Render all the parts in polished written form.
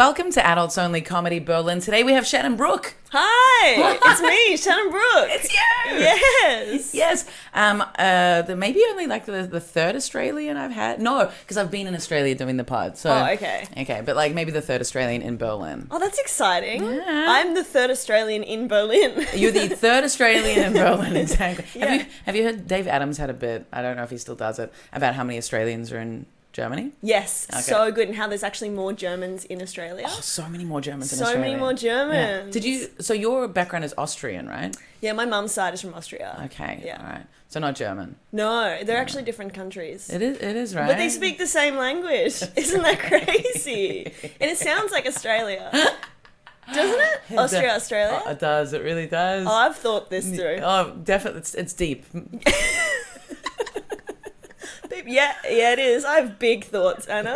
Welcome to Adults Only Comedy Berlin. Today we have Shannon Brooke. Hi, it's me, Shannon Brooke. It's you. Yes. Yes. Maybe only like the third Australian I've had. No, because I've been in Australia doing the pod. So, okay. Okay, but like maybe the third Australian in Berlin. Oh, that's exciting. Yeah. I'm the third Australian in Berlin. You're the third Australian in Berlin, exactly. Yeah. Have you heard Dave Adams had a bit, I don't know if he still does it, about how many Australians are in Germany? Yes, Okay. so good. And how there's actually more Germans in Australia. Oh, so many more Germans in So Australia. many more Germans. Yeah. So your background is Austrian, right? Yeah, my mum's side is from Austria. Okay. Yeah. All right. So not German. No, they're actually different countries. It is, right? But they speak the same language. Isn't that crazy? And it sounds like Australia. Doesn't it? Austria, Australia? It does. It really does. Oh, I've thought this through. Oh, definitely. It's deep. Yeah, it is. I have big thoughts, Anna.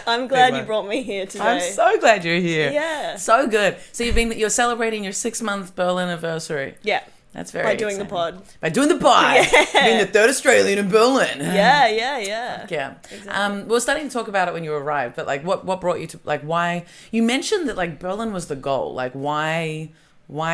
I'm glad you brought me here today. I'm so glad you're here. Yeah. So good. So you're celebrating your 6-month Berlin anniversary. Yeah. That's very By doing exciting. the pod. By doing the pod. Yeah. Being the third Australian in Berlin. Yeah. Yeah. Exactly. We were starting to talk about it when you arrived, but like what brought you to, like, why you mentioned that like Berlin was the goal. Like why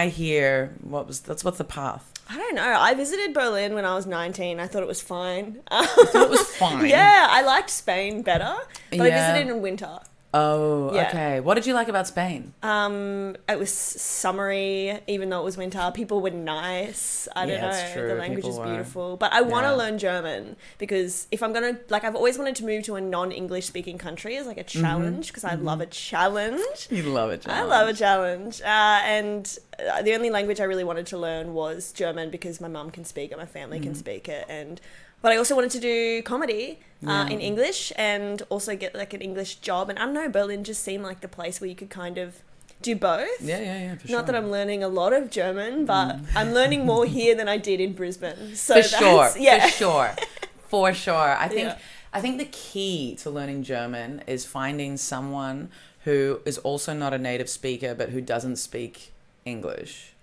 here? What's the path? I don't know. I visited Berlin when I was 19. I thought it was fine. I thought it was fine. Yeah, I liked Spain better, but I Yeah. visited in winter. Oh, Yeah. okay. What did you like about Spain? It was summery, even though it was winter. People were nice. I don't Yeah, know. it's true. The language People is were. beautiful. But I want to Yeah. learn German because if I'm going to, like, I've always wanted to move to a non-English speaking country as like a challenge because I love a challenge. You love it, I love a challenge. And the only language I really wanted to learn was German because my mum can speak it, my family can speak it. But I also wanted to do comedy in English and also get like an English job. And I don't know, Berlin just seemed like the place where you could kind of do both. Yeah, for sure. Not that I'm learning a lot of German, but I'm learning more here than I did in Brisbane. So For sure. Yeah. For sure. I think Yeah. I think the key to learning German is finding someone who is also not a native speaker but who doesn't speak English.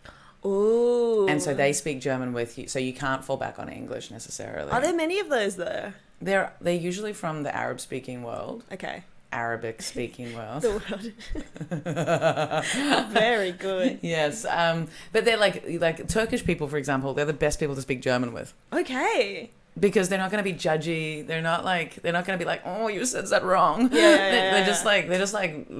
Ooh. And so they speak German with you, so you can't fall back on English necessarily. Are there many of those though? They're usually from the Arab speaking world. Okay. Arabic speaking world. The world. Very good. Yes. But they're like Turkish people, for example, they're the best people to speak German with. Okay. Because they're not going to be judgy. They're not going to be like, oh, you said that wrong. Yeah. They're just like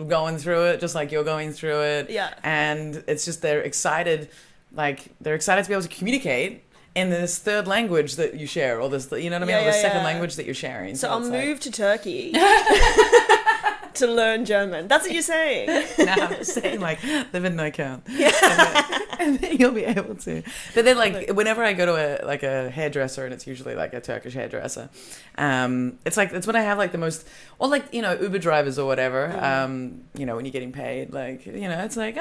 going through it, just like you're going through it. Yeah. And it's just they're excited to be able to communicate in this third language that you share, or this, you know what I mean, or the second language that you're sharing. So I'll it's move to Turkey to learn German. That's what you're saying. No, I'm just saying, like, live in no count. And then you'll be able to. But then, like, whenever I go to a hairdresser, and it's usually like a Turkish hairdresser, it's when I have like the most, or like, you know, Uber drivers or whatever, you know, when you're getting paid, like, you know, it's like,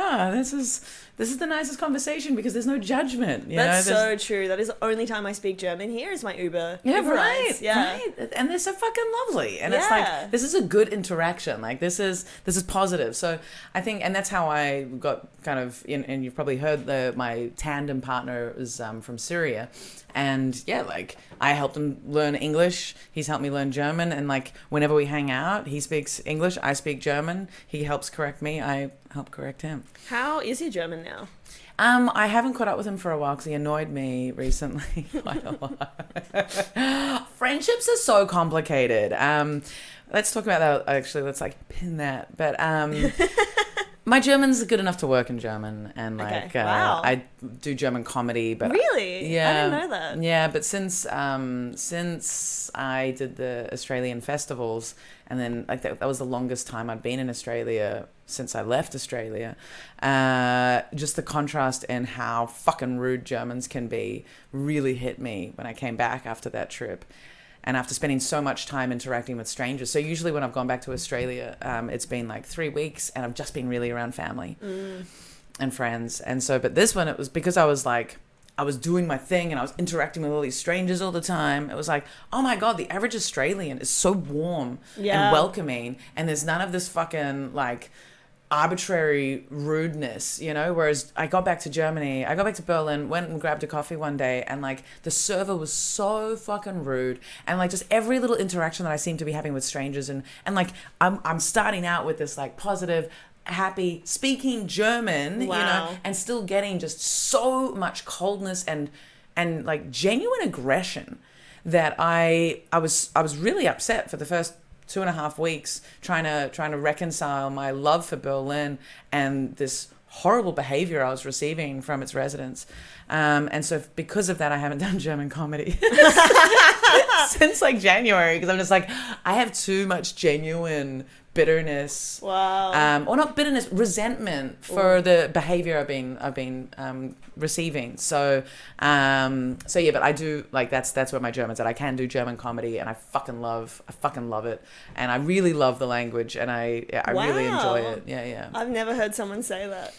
this is the nicest conversation because there's no judgment. That's so true. That is the only time I speak German here is my Uber. Yeah, Uber right. rides. Yeah. Right. And they're so fucking lovely. And it's Yeah. like, this is a good interaction. Like, this is positive. So I think, and that's how I got kind of, and you've probably heard my tandem partner is from Syria. And yeah, like, I helped him learn English. He's helped me learn German. And like, whenever we hang out, he speaks English, I speak German. He helps correct me, I help correct him. How is your German now? I haven't caught up with him for a while because he annoyed me recently quite a lot. Friendships are so complicated. Let's talk about that. Actually, let's like pin that. But my German's good enough to work in German, and like Wow. I do German comedy. But Really? yeah, I didn't know that. Yeah, but since I did the Australian festivals, and then like that was the longest time I'd been in Australia since I left Australia. Just the contrast in how fucking rude Germans can be really hit me when I came back after that trip. And after spending so much time interacting with strangers. So usually when I've gone back to Australia, it's been like 3 weeks and I've just been really around family and friends. And so, but this one, it was because I was doing my thing and I was interacting with all these strangers all the time. It was like, oh my God, the average Australian is so warm and welcoming. And there's none of this fucking like, arbitrary rudeness, you know, whereas I got back to Berlin, went and grabbed a coffee one day, and like the server was so fucking rude, and like just every little interaction that I seem to be having with strangers, and like I'm starting out with this like positive, happy speaking German, you know, and still getting just so much coldness and like genuine aggression that I was really upset for the first 2.5 weeks trying to reconcile my love for Berlin and this horrible behavior I was receiving from its residents. And so because of that, I haven't done German comedy since like January, because I'm just like, I have too much genuine bitterness. Wow. Or not bitterness, resentment for the behavior I've been receiving. So yeah, but I do like that's where my German's at. I can do German comedy, and I fucking love it, and I really love the language, and I really enjoy it. Yeah. I've never heard someone say that.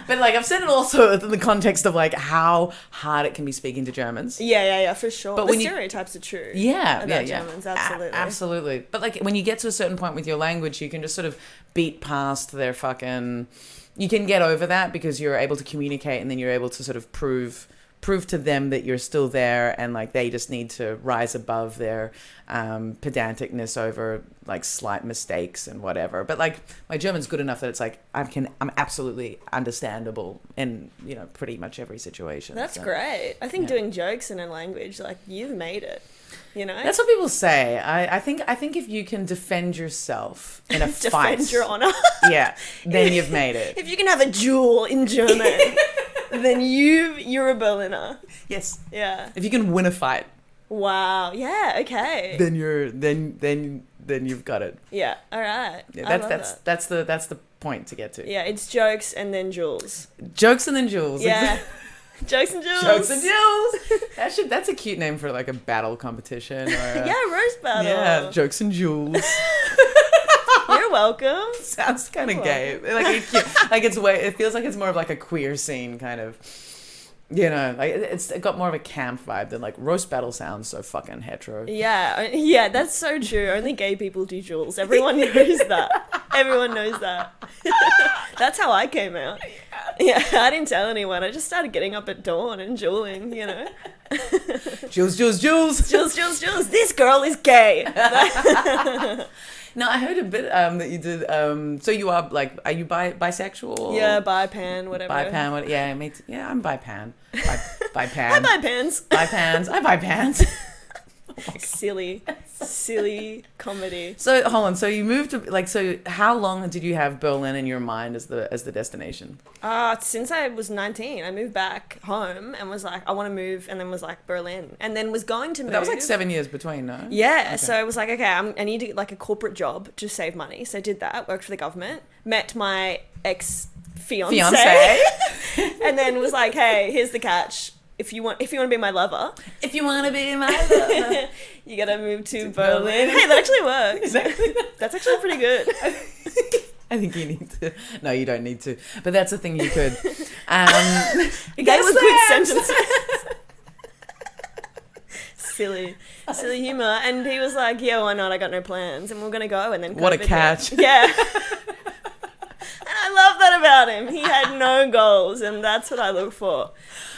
But like I've said it also in the context of like how hard it can be speaking to Germans. Yeah, for sure. But the when stereotypes are true. Yeah, about Germans, absolutely. Absolutely. But like when you get to a certain point with your language, you can just sort of beat past their fucking. You can get over that because you're able to communicate, and then you're able to sort of prove to them that you're still there, and like they just need to rise above their pedanticness over like slight mistakes and whatever. But like my German's good enough that it's like I'm absolutely understandable in, you know, pretty much every situation. That's great. I think doing jokes in a language, like, you've made it. You know? That's what people say. I think if you can defend yourself in a fight, defend your honor. Yeah, then you've made it. If you can have a duel in German, then you're a Berliner. Yes. Yeah. If you can win a fight. Wow. Yeah. Okay. Then you've got it. Yeah. All right. Yeah, that's the point to get to. Yeah. It's jokes and then duels. Jokes and then duels. Yeah. Jokes and duels. Jokes and duels. That's a cute name for like a battle competition. Or yeah, roast battle. Yeah, jokes and duels. You're welcome. Sounds kind of gay. Like it feels like it's more of like a queer scene kind of. You know, like it got more of a camp vibe than like roast battle sounds so fucking hetero. Yeah, that's so true. Only gay people do duels. Everyone knows that. Everyone knows that. That's how I came out. Yeah, I didn't tell anyone. I just started getting up at dawn and dueling, you know. Jules. This girl is gay. No, I heard a bit that you did. So you are like, are you bisexual? Yeah, bi-pan, whatever. Bi-pan, yeah, yeah, I'm bi-pan. Bi-pan. I buy pans. Bi-pans. I buy pants. Silly comedy. So hold on. So you moved to so how long did you have Berlin in your mind as the destination? Since I was 19, I moved back home and was like, I want to move, and then was like Berlin, and then was going to move. That was like 7 years between, no? Yeah. Okay. So I was like, okay, I need to get like a corporate job to save money. So I did that. Worked for the government. Met my ex-fiance. And then was like, hey, here's the catch. If you want to be my lover, you gotta move to Berlin. Hey, that actually works. Exactly. That's actually pretty good. I think you need to. No, you don't need to. But that's the thing you could. They were good sentences. Silly humor. And he was like, yeah, why not? I got no plans, and we're gonna go. And then what a catch. Yeah. And I love that about him. He had no goals, and that's what I look for.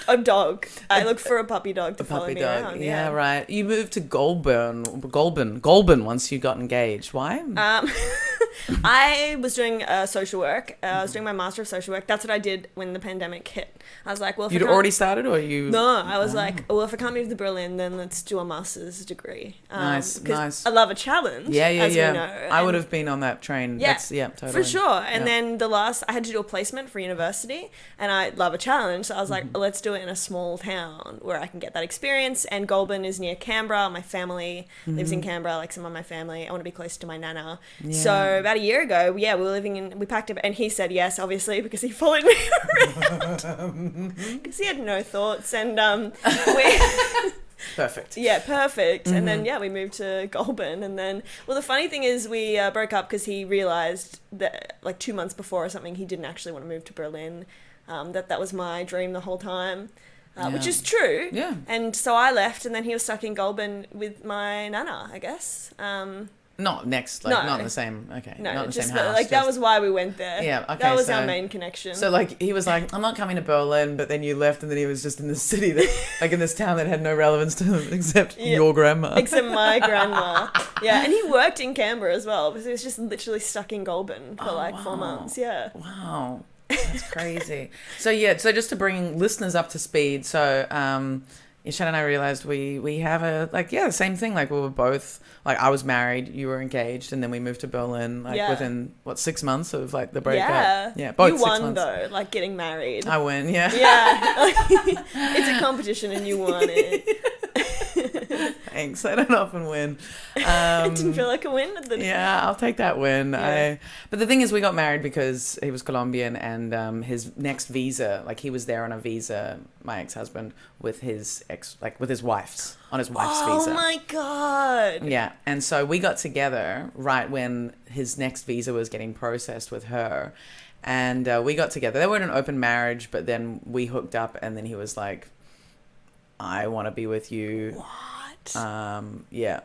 A dog. I look for a puppy dog to follow me around. Yeah, right. You moved to Goulburn once you got engaged. Why? I was doing social work. I was doing my Master of Social Work. That's what I did when the pandemic hit. I was like, well, if you'd already started, or you? No, I was like, well, if I can't move to Berlin, then let's do a master's degree. Nice. I love a challenge. Yeah. We know. I would have been on that train. Yeah, Totally. For sure. And then I had to do a placement for university, and I love a challenge. So I was like, let's do it in a small town where I can get that experience. And Goulburn is near Canberra. My family lives in Canberra, like some of my family. I want to be close to my nana. Yeah. So about a year ago, we were we packed up, and he said yes, obviously, because he followed me around. Because he had no thoughts. And Perfect. Yeah, perfect. And then, we moved to Goulburn. And then, well, the funny thing is we broke up because he realised that like 2 months before or something, he didn't actually want to move to Berlin. That was my dream the whole time, which is true. Yeah. And so I left, and then he was stuck in Goulburn with my nana, I guess. Not next, like, No. not in the same, okay, No, not in the just same house. like that was why we went there. Yeah, okay, That was so- our main connection. So, like, he was like, I'm not coming to Berlin, but then you left, and then he was just in this city that, like, in this town that had no relevance to him except Yeah. your grandma. Except my grandma. Yeah, and he worked in Canberra as well, because he was just literally stuck in Goulburn for like 4 months. Yeah. Wow. That's crazy. So, yeah, so just to bring listeners up to speed, so, yeah, Shannon and I realized we have the same thing. Like, we were both, like, I was married, you were engaged, and then we moved to Berlin, like, within, 6 months of, like, the breakup. Yeah. Yeah, both you 6 won, months. though, like getting married. I win, yeah. Yeah. It's a competition and you won it. Thanks. I don't often win. It didn't feel like a win. Yeah, I'll take that win. Yeah. But the thing is, we got married because he was Colombian, and his next visa, like, he was there on a visa, my ex-husband, with his wife's, on his wife's visa. Oh my God. Yeah, and so we got together right when his next visa was getting processed with her, and we got together. They weren't an open marriage, but then we hooked up, and then he was like, I want to be with you. What? Yeah,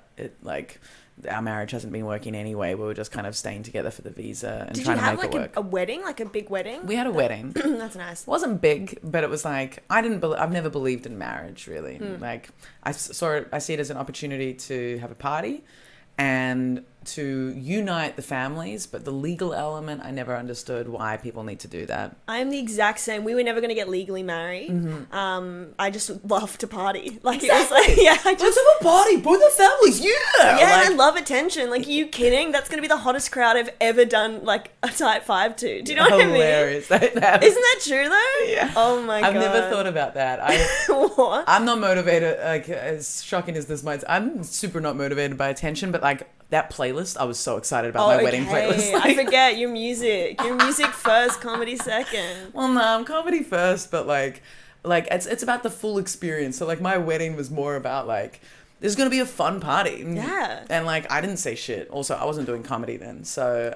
our marriage hasn't been working anyway. We were just kind of staying together for the visa and Did trying you to have make like it work. a wedding, like a big wedding? We had a wedding. That's nice. It wasn't big, but it was like, I've never believed in marriage, really. Like, I see it as an opportunity to have a party and to unite the families, but the legal element, I never understood why people need to do that. I am the exact same. We were never going to get legally married. I just love to party. Like, it was like, yeah, Let's have a party, both the families, yeah! Yeah, and I love attention. Like, are you kidding? That's going to be the hottest crowd I've ever done, like, a type 5 to. Do you know what I mean? Hilarious. Isn't that true, though? Yeah. Oh, my God. I've never thought about that. What? I'm not motivated, like, as shocking as this might I'm super not motivated by attention, but, like, that playlist, I was so excited about my wedding playlist. I forget your music. Your music first, comedy second. Well, no, I'm comedy first, but like it's about the full experience. So, like, my wedding was more about, like, there's gonna be a fun party. Yeah. And, like, I didn't say shit. Also, I wasn't doing comedy then, so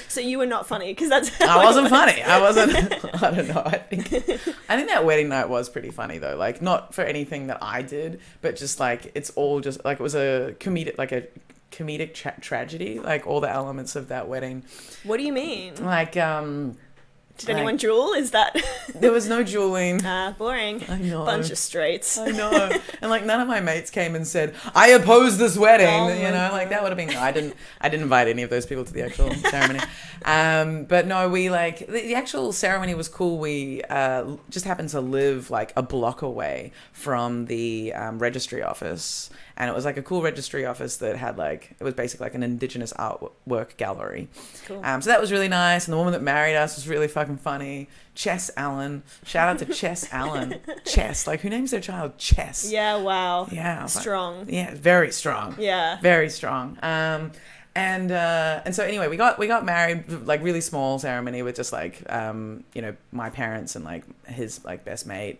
So you were not funny, because that's I wasn't funny. I wasn't. I don't know. I think that wedding night was pretty funny, though. Like, not for anything that I did, but just, like, it's all just like, it was a comedic tragedy, like, all the elements of that wedding. What do you mean? Like, did anyone drool? Is that there was no dueling. boring? I know. Bunch of straights. I know. And, like, none of my mates came and said, I oppose this wedding. Oh You know, like, that would have been, I didn't invite any of those people to the actual ceremony. But no, we, like, the actual ceremony was cool. We just happened to live, like, a block away from the registry office. And it was, like, a cool registry office that had, like, it was basically like an Indigenous artwork gallery. Cool. So that was really nice. And the woman that married us was really fucking funny. Chess Allen. Shout out to Chess Allen. Chess. Like, who names their child Chess? Yeah, wow. Yeah. Strong. Yeah, very strong. Yeah. Very strong. And so anyway, we got married, like, really small ceremony with just, like, my parents and, like, his, like, best mate,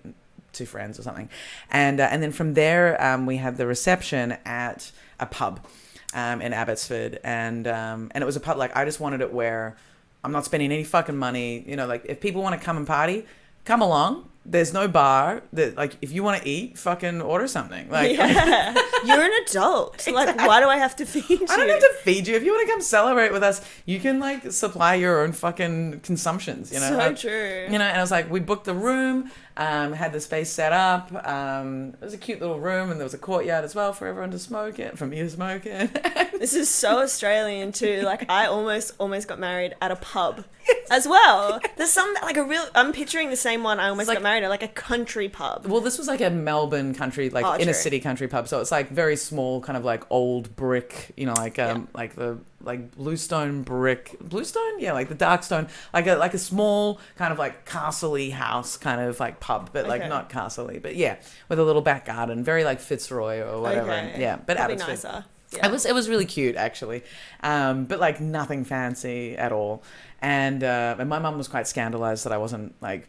2 friends or something. And then from there, we had the reception at a pub in Abbotsford. And it was a pub, like, I just wanted it where I'm not spending any fucking money. You know, like, if people want to come and party, come along. There's no bar. That, like, if you want to eat, fucking order something. Like, yeah. You're an adult. Exactly. Like, why do I have to feed you? I don't have to feed you. If you want to come celebrate with us, you can, like, supply your own fucking consumptions, you know? So true. You know, and I was like, we booked the room, had the space set up. It was a cute little room, and there was a courtyard as well for everyone to smoke it, for me to smoke it. This is so Australian too. Like, I almost got married at a pub as well. There's some, like, I'm picturing the same one I almost got married at, like a country pub. Well, this was like a Melbourne country, like, inner city country pub. So it's, like, very small, kind of like old brick, you know, like like the, like, bluestone brick, bluestone, yeah, like the dark stone, like a small kind of, like, castle-y house kind of, like, pub, but like not castle-y, but yeah, with a little back garden, very like Fitzroy or whatever. Okay. Yeah, but that'd be Abbotsford. nicer. Yeah. It was really cute, actually, but, like, nothing fancy at all. And my mum was quite scandalized that I wasn't, like,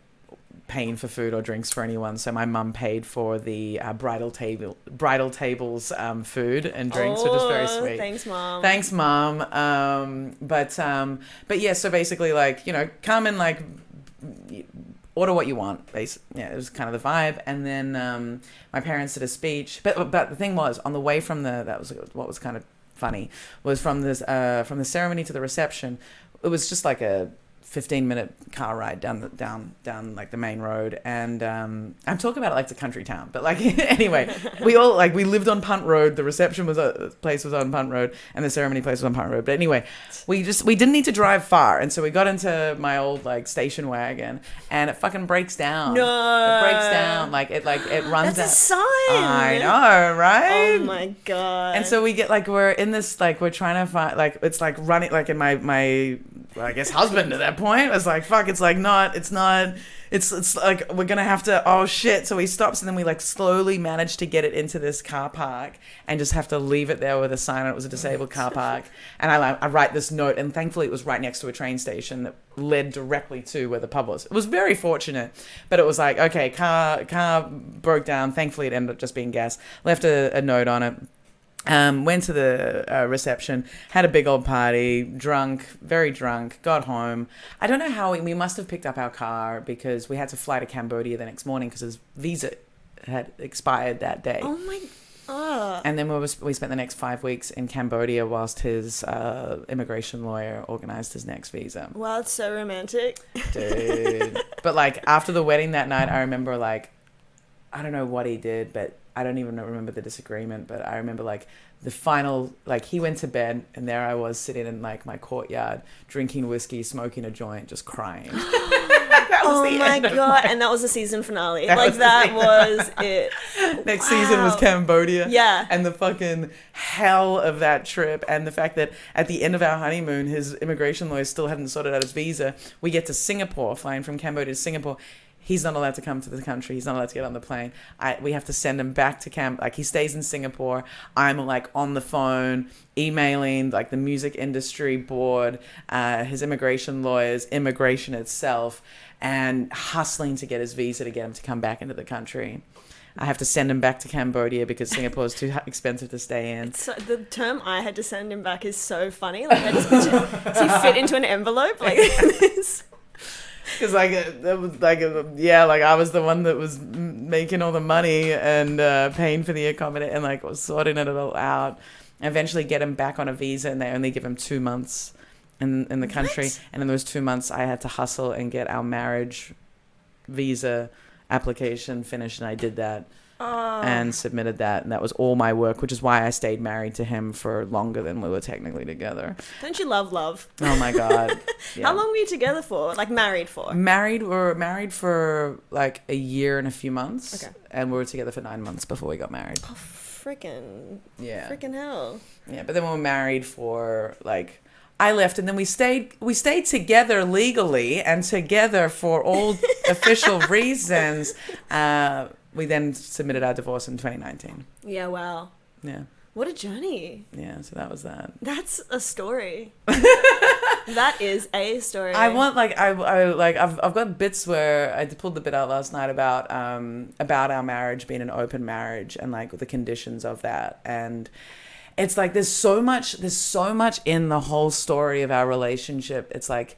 paying for food or drinks for anyone, so my mum paid for the bridal table's food and drinks, which is very sweet. Thanks, mom. But yeah, so basically, like, you know, come and, like, order what you want. Yeah, it was kind of the vibe. And then my parents did a speech, but the thing was, on the way from that was what was kind of funny was from the ceremony to the reception. It was just like a 15-minute car ride down like the main road, and I'm talking about it like it's a country town, but like anyway, we lived on Punt Road. The reception place was on Punt Road, and the ceremony place was on Punt Road. But anyway, we didn't need to drive far, and so we got into my old like station wagon, and it fucking breaks down. No, it breaks down like it runs. That's a sign. I know, right? Oh my god. And so we get like we're in this like we're trying to find like it's like running like in my I guess husband at that point was like, fuck, it's like it's like we're gonna have to, oh shit. So he stops, and then we like slowly manage to get it into this car park and just have to leave it there with a sign on it was a disabled car park. And I write this note, and thankfully it was right next to a train station that led directly to where the pub was. It was very fortunate, but it was like, okay, car broke down. Thankfully it ended up just being gas. Left a note on it. Went to the reception, had a big old party, very drunk, got home. I don't know how we must have picked up our car because we had to fly to Cambodia the next morning because his visa had expired that day. Oh my god. And then we spent the next 5 weeks in Cambodia whilst his immigration lawyer organised his next visa. Wow, it's so romantic. Dude. But like after the wedding that night, I remember like, I don't know what he did, but I don't even remember the disagreement, but I remember like the final, like he went to bed and there I was sitting in like my courtyard, drinking whiskey, smoking a joint, just crying. Oh my god. And that was the season finale. That was it. Next season was Cambodia. Yeah. And the fucking hell of that trip. And the fact that at the end of our honeymoon, his immigration lawyer still hadn't sorted out his visa. We get to Singapore, flying from Cambodia to Singapore. He's not allowed to come to the country. He's not allowed to get on the plane. We have to send him back to camp. Like he stays in Singapore. I'm like on the phone, emailing like the music industry board, his immigration lawyers, immigration itself, and hustling to get his visa to get him to come back into the country. I have to send him back to Cambodia because Singapore is too expensive to stay in. So the term I had to send him back is so funny. Like I just picture, does he fit into an envelope like this? Because like it was like like I was the one that was making all the money and paying for the accommodation and like was sorting it all out. Eventually get him back on a visa, and they only give him 2 months in the country. What? And in those 2 months, I had to hustle and get our marriage visa application finished, and I did that. And submitted that, and that was all my work, which is why I stayed married to him for longer than we were technically together. Don't you love? Oh my god. Yeah. How long were you together for? Like married for? We were married for like a year and a few months. Okay. And we were together for 9 months before we got married. Oh freaking hell. Yeah, but then we were married for like I left, and then we stayed together legally and together for all official reasons. We then submitted our divorce in 2019. Yeah, wow. Yeah. What a journey. Yeah, so that was that. That's a story. That is a story. I want I've got bits where I pulled the bit out last night about our marriage being an open marriage and like the conditions of that, and it's like there's so much in the whole story of our relationship. It's like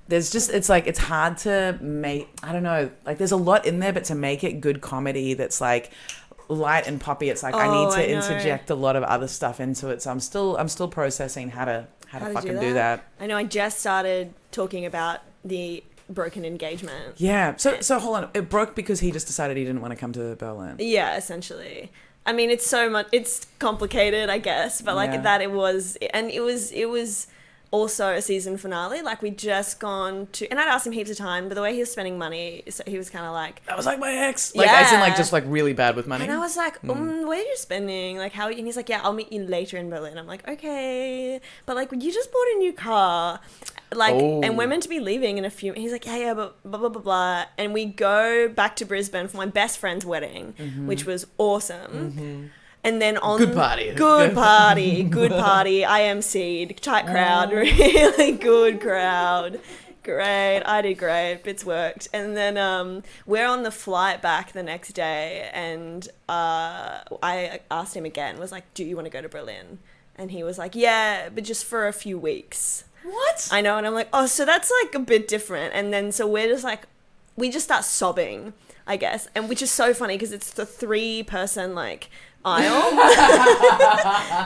it's hard to make, I don't know, like there's a lot in there, but to make it good comedy that's like light and poppy, it's like I need to interject a lot of other stuff into it. So I'm still processing how to fucking do that. I know I just started talking about the broken engagement. Yeah. So hold on. It broke because he just decided he didn't want to come to Berlin. Yeah, essentially. I mean, it's complicated, I guess, but like it was also a season finale. Like we just gone to, and I'd asked him heaps of time, but the way he was spending money, so he was kind of like, that was like my ex. Like as in like just like really bad with money. And I was like, where are you spending? Like how? And he's like, yeah, I'll meet you later in Berlin. I'm like, okay, but like you just bought a new car, like, and we're meant to be leaving in a few. He's like, yeah, but blah blah blah blah. And we go back to Brisbane for my best friend's wedding, which was awesome. And then on good party. I emceed, tight crowd, really good crowd. Great, I did great. Bits worked. And then we're on the flight back the next day, and I asked him again. Was like, "Do you want to go to Berlin?" And he was like, "Yeah, but just for a few weeks." What? I know, and I'm like, "Oh, so that's like a bit different." And then so we're just like, we just start sobbing, I guess, and which is so funny because it's the 3-person like aisle.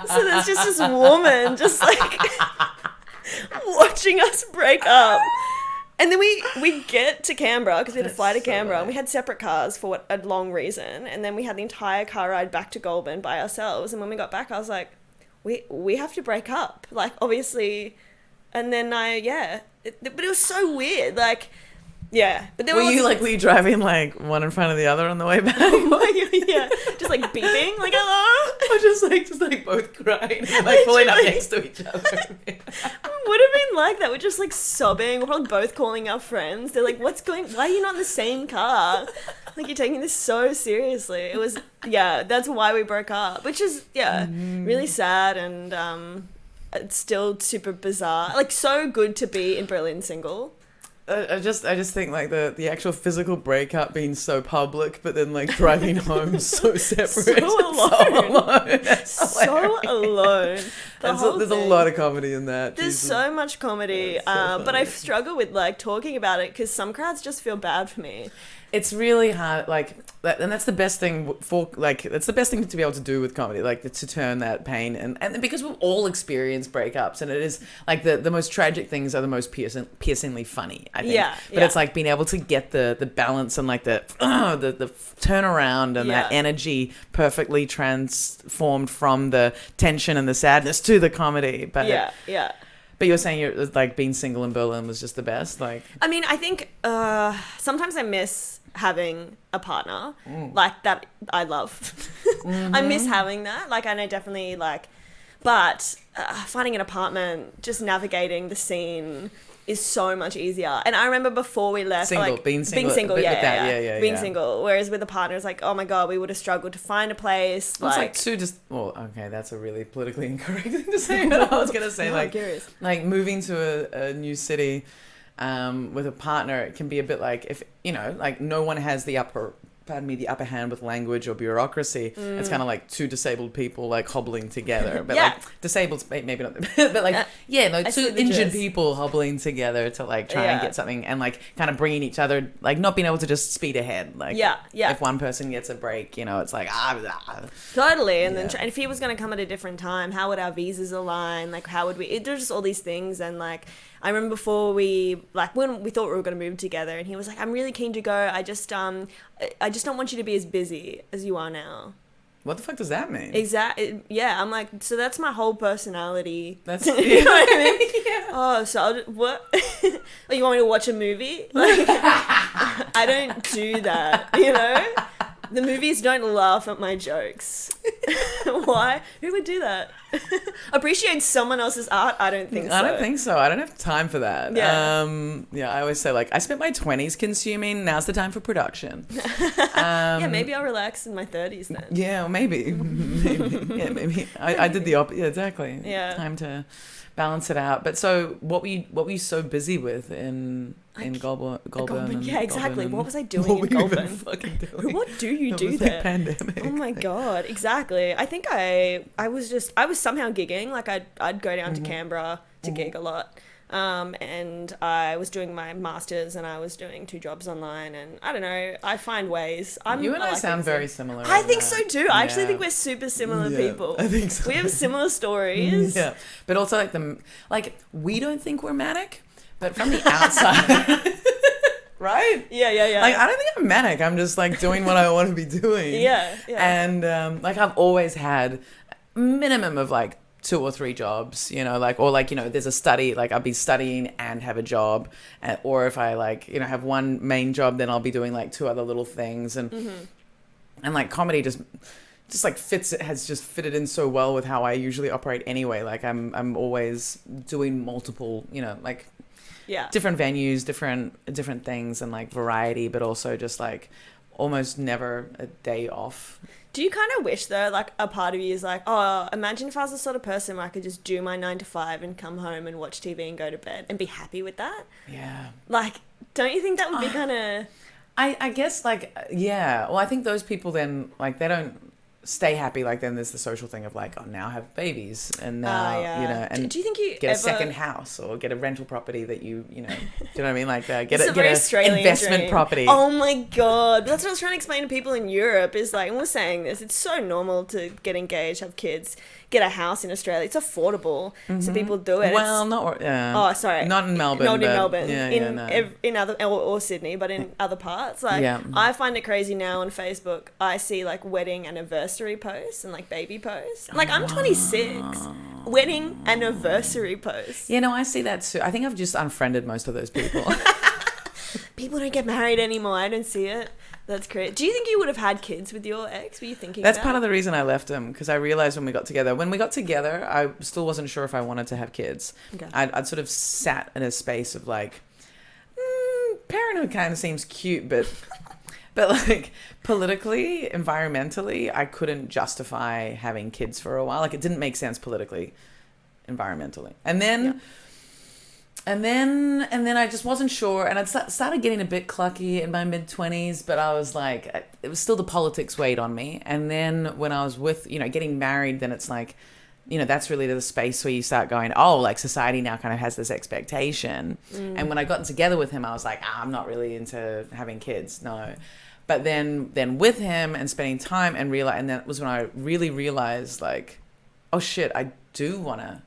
So there's just this woman just like watching us break up. And then we get to Canberra because we had to fly to Canberra, and we had separate cars for a long reason. And then we had the entire car ride back to Goulburn by ourselves. And when we got back, I was like, we have to break up. Like, obviously. And then but it was so weird. Like, yeah. But there were you driving like one in front of the other on the way back? Yeah. Just like beeping, like, hello? Or just like both crying and like pulling up next to each other. It would have been like that. We're just like sobbing. We're probably both calling our friends. They're like, why are you not in the same car? Like, you're taking this so seriously. It was, that's why we broke up, which is, really sad. And it's still super bizarre. Like, so good to be in Berlin single. I just think like the actual physical breakup being so public, but then like driving home so separate, so alone. So alone. There's a lot of comedy in that. There's so much comedy, but I struggle with like talking about it because some crowds just feel bad for me. It's really hard, like, and that's the best thing that's the best thing to be able to do with comedy, like, to turn that pain, and because we've all experienced breakups, and it is, like, the most tragic things are the most piercingly funny, I think. But it's, like, being able to get the balance and, like, the turnaround and that energy perfectly transformed from the tension and the sadness to the comedy. But But you were saying like being single in Berlin was just the best, like. I mean, I think sometimes I miss having a partner like that I love. I miss having that, like, and I definitely like, but finding an apartment, just navigating the scene is so much easier. And I remember before we left, being single, being single. Whereas with a partner, it's like, oh my god, we would have struggled to find a place. It's like okay, that's a really politically incorrect thing to say. But I was gonna say, like moving to a new city with a partner, it can be a bit like, if like no one has the upper hand with language or bureaucracy. It's kind of like two disabled people like hobbling together, but like disabled, maybe not, but like two injured people hobbling together to like try and get something, and like kind of bringing each other, like not being able to just speed ahead. Like if one person gets a break, it's like totally. And then if he was going to come at a different time, how would our visas align? Like, how would we? There's just all these things, and like. I remember before when we thought we were going to move together, and he was like, I'm really keen to go. I just don't want you to be as busy as you are now. What the fuck does that mean? Exactly. Yeah. I'm like, so that's my whole personality. That's, you know what I mean? Oh, so what? Oh, you want me to watch a movie? Like, I don't do that, The movies don't laugh at my jokes. Why? Who would do that? Appreciate someone else's art? I don't think so. I don't think so. I don't have time for that. Yeah. I always say, like, I spent my 20s consuming. Now's the time for production. Maybe I'll relax in my 30s then. Yeah, maybe. Maybe. I did the opposite. Yeah, exactly. Yeah. Time to balance it out. But so, what were you so busy with in Goulburn? Yeah, exactly. What was I doing in Goulburn? What do you do there? Like pandemic. Oh my god, exactly. I think I was somehow gigging. Like I'd go down to Canberra to gig a lot. And I was doing my masters, and I was doing 2 jobs online, and I don't know, I find ways. You and I sound very similar. I think so too. I actually think we're super similar people. I think so. We have similar stories. Yeah, but also we don't think we're manic, but from the outside. Right? Yeah. Like, I don't think I'm manic. I'm just like doing what I want to be doing. Yeah. And I've always had a minimum of like 2 or 3 jobs, there's a study, like I'll be studying and have a job, or if I have one main job, then I'll be doing like 2 other little things, and like comedy just like has just fitted in so well with how I usually operate anyway. Like I'm always doing multiple, different venues, different things, and like variety, but also just like almost never a day off. Do you kind of wish, though, like a part of you is like, oh, imagine if I was the sort of person where I could just do my 9 to 5 and come home and watch TV and go to bed and be happy with that? Yeah. Like, don't you think that would be kind of... I guess, like, yeah. Well, I think those people then, like, they don't stay happy, like then there's the social thing of like, oh, now have babies, and now and do you think you get ever... a second house or get a rental property that you know, do you know what I mean, like get It's a investment dream. property. Oh my god, that's what I was trying to explain to people in Europe. Is like, and we're saying this, it's so normal to get engaged, have kids, get a house in Australia. It's affordable, so people do it. Well, not in Melbourne. Not in Melbourne. No. In other or Sydney, but in other parts. Like, I find it crazy now on Facebook. I see like wedding anniversary posts and like baby posts. Like, I'm 26. Wedding anniversary posts. Yeah, no, I see that too. I think I've just unfriended most of those people. People don't get married anymore. I don't see it. That's great. Do you think you would have had kids with your ex? Were you thinking That's part of the reason I left him, because I realized when we got together, I still wasn't sure if I wanted to have kids. Okay. I'd sort of sat in a space of like, parenthood kind of seems cute, but like politically, environmentally, I couldn't justify having kids for a while. Like, it didn't make sense politically, environmentally. And then I just wasn't sure, and I started getting a bit clucky in my mid-20s, but I was like, it was still the politics weighed on me. And then when I was with, getting married, then it's like, that's really the space where you start going, oh, like society now kind of has this expectation. And when I got together with him, I was like, I'm not really into having kids, no. But then with him and spending time and that was when I really realized, like, oh shit, I do wanna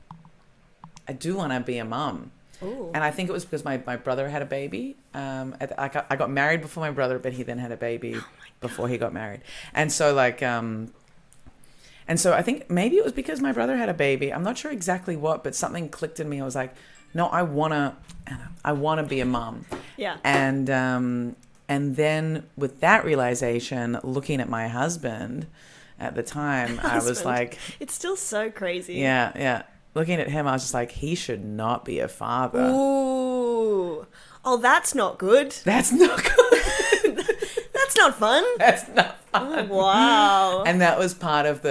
be a mum. Ooh. And I think it was because my brother had a baby. I got married before my brother, but he then had a baby before he got married. And so I think maybe it was because my brother had a baby. I'm not sure exactly what, but something clicked in me. I was like, no, I wanna be a mom. Yeah. And then with that realization, looking at my husband at the time, I was like, it's still so crazy. Yeah. Looking at him, I was just like, he should not be a father. Ooh. Oh, that's not good. That's not good. That's not fun. That's not fun. Oh, wow. And that was part of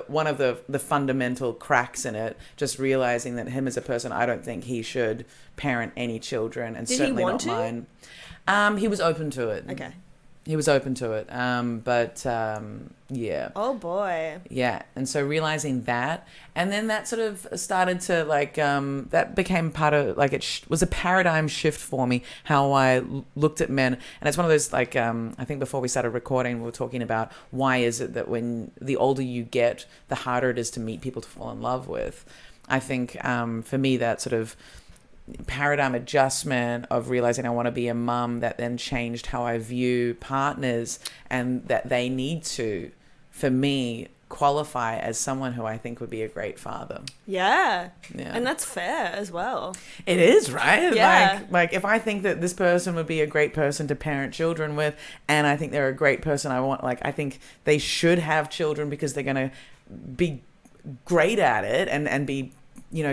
one of the fundamental cracks in it, just realizing that him as a person, I don't think he should parent any children, and certainly not mine. He was open to it. Okay. He was open to it. Yeah. Oh boy. Yeah. And so realizing that, and then that sort of started to like, that became part of, like, it was a paradigm shift for me, how I looked at men. And it's one of those, like, I think before we started recording, we were talking about why is it that when the older you get, the harder it is to meet people to fall in love with. I think for me, that sort of paradigm adjustment of realizing I want to be a mum, that then changed how I view partners, and that they need to, for me, qualify as someone who I think would be a great father. Yeah. And that's fair as well. It is, right? Yeah. Like if I think that this person would be a great person to parent children with, and I think they're a great person, I think they should have children because they're going to be great at it and be,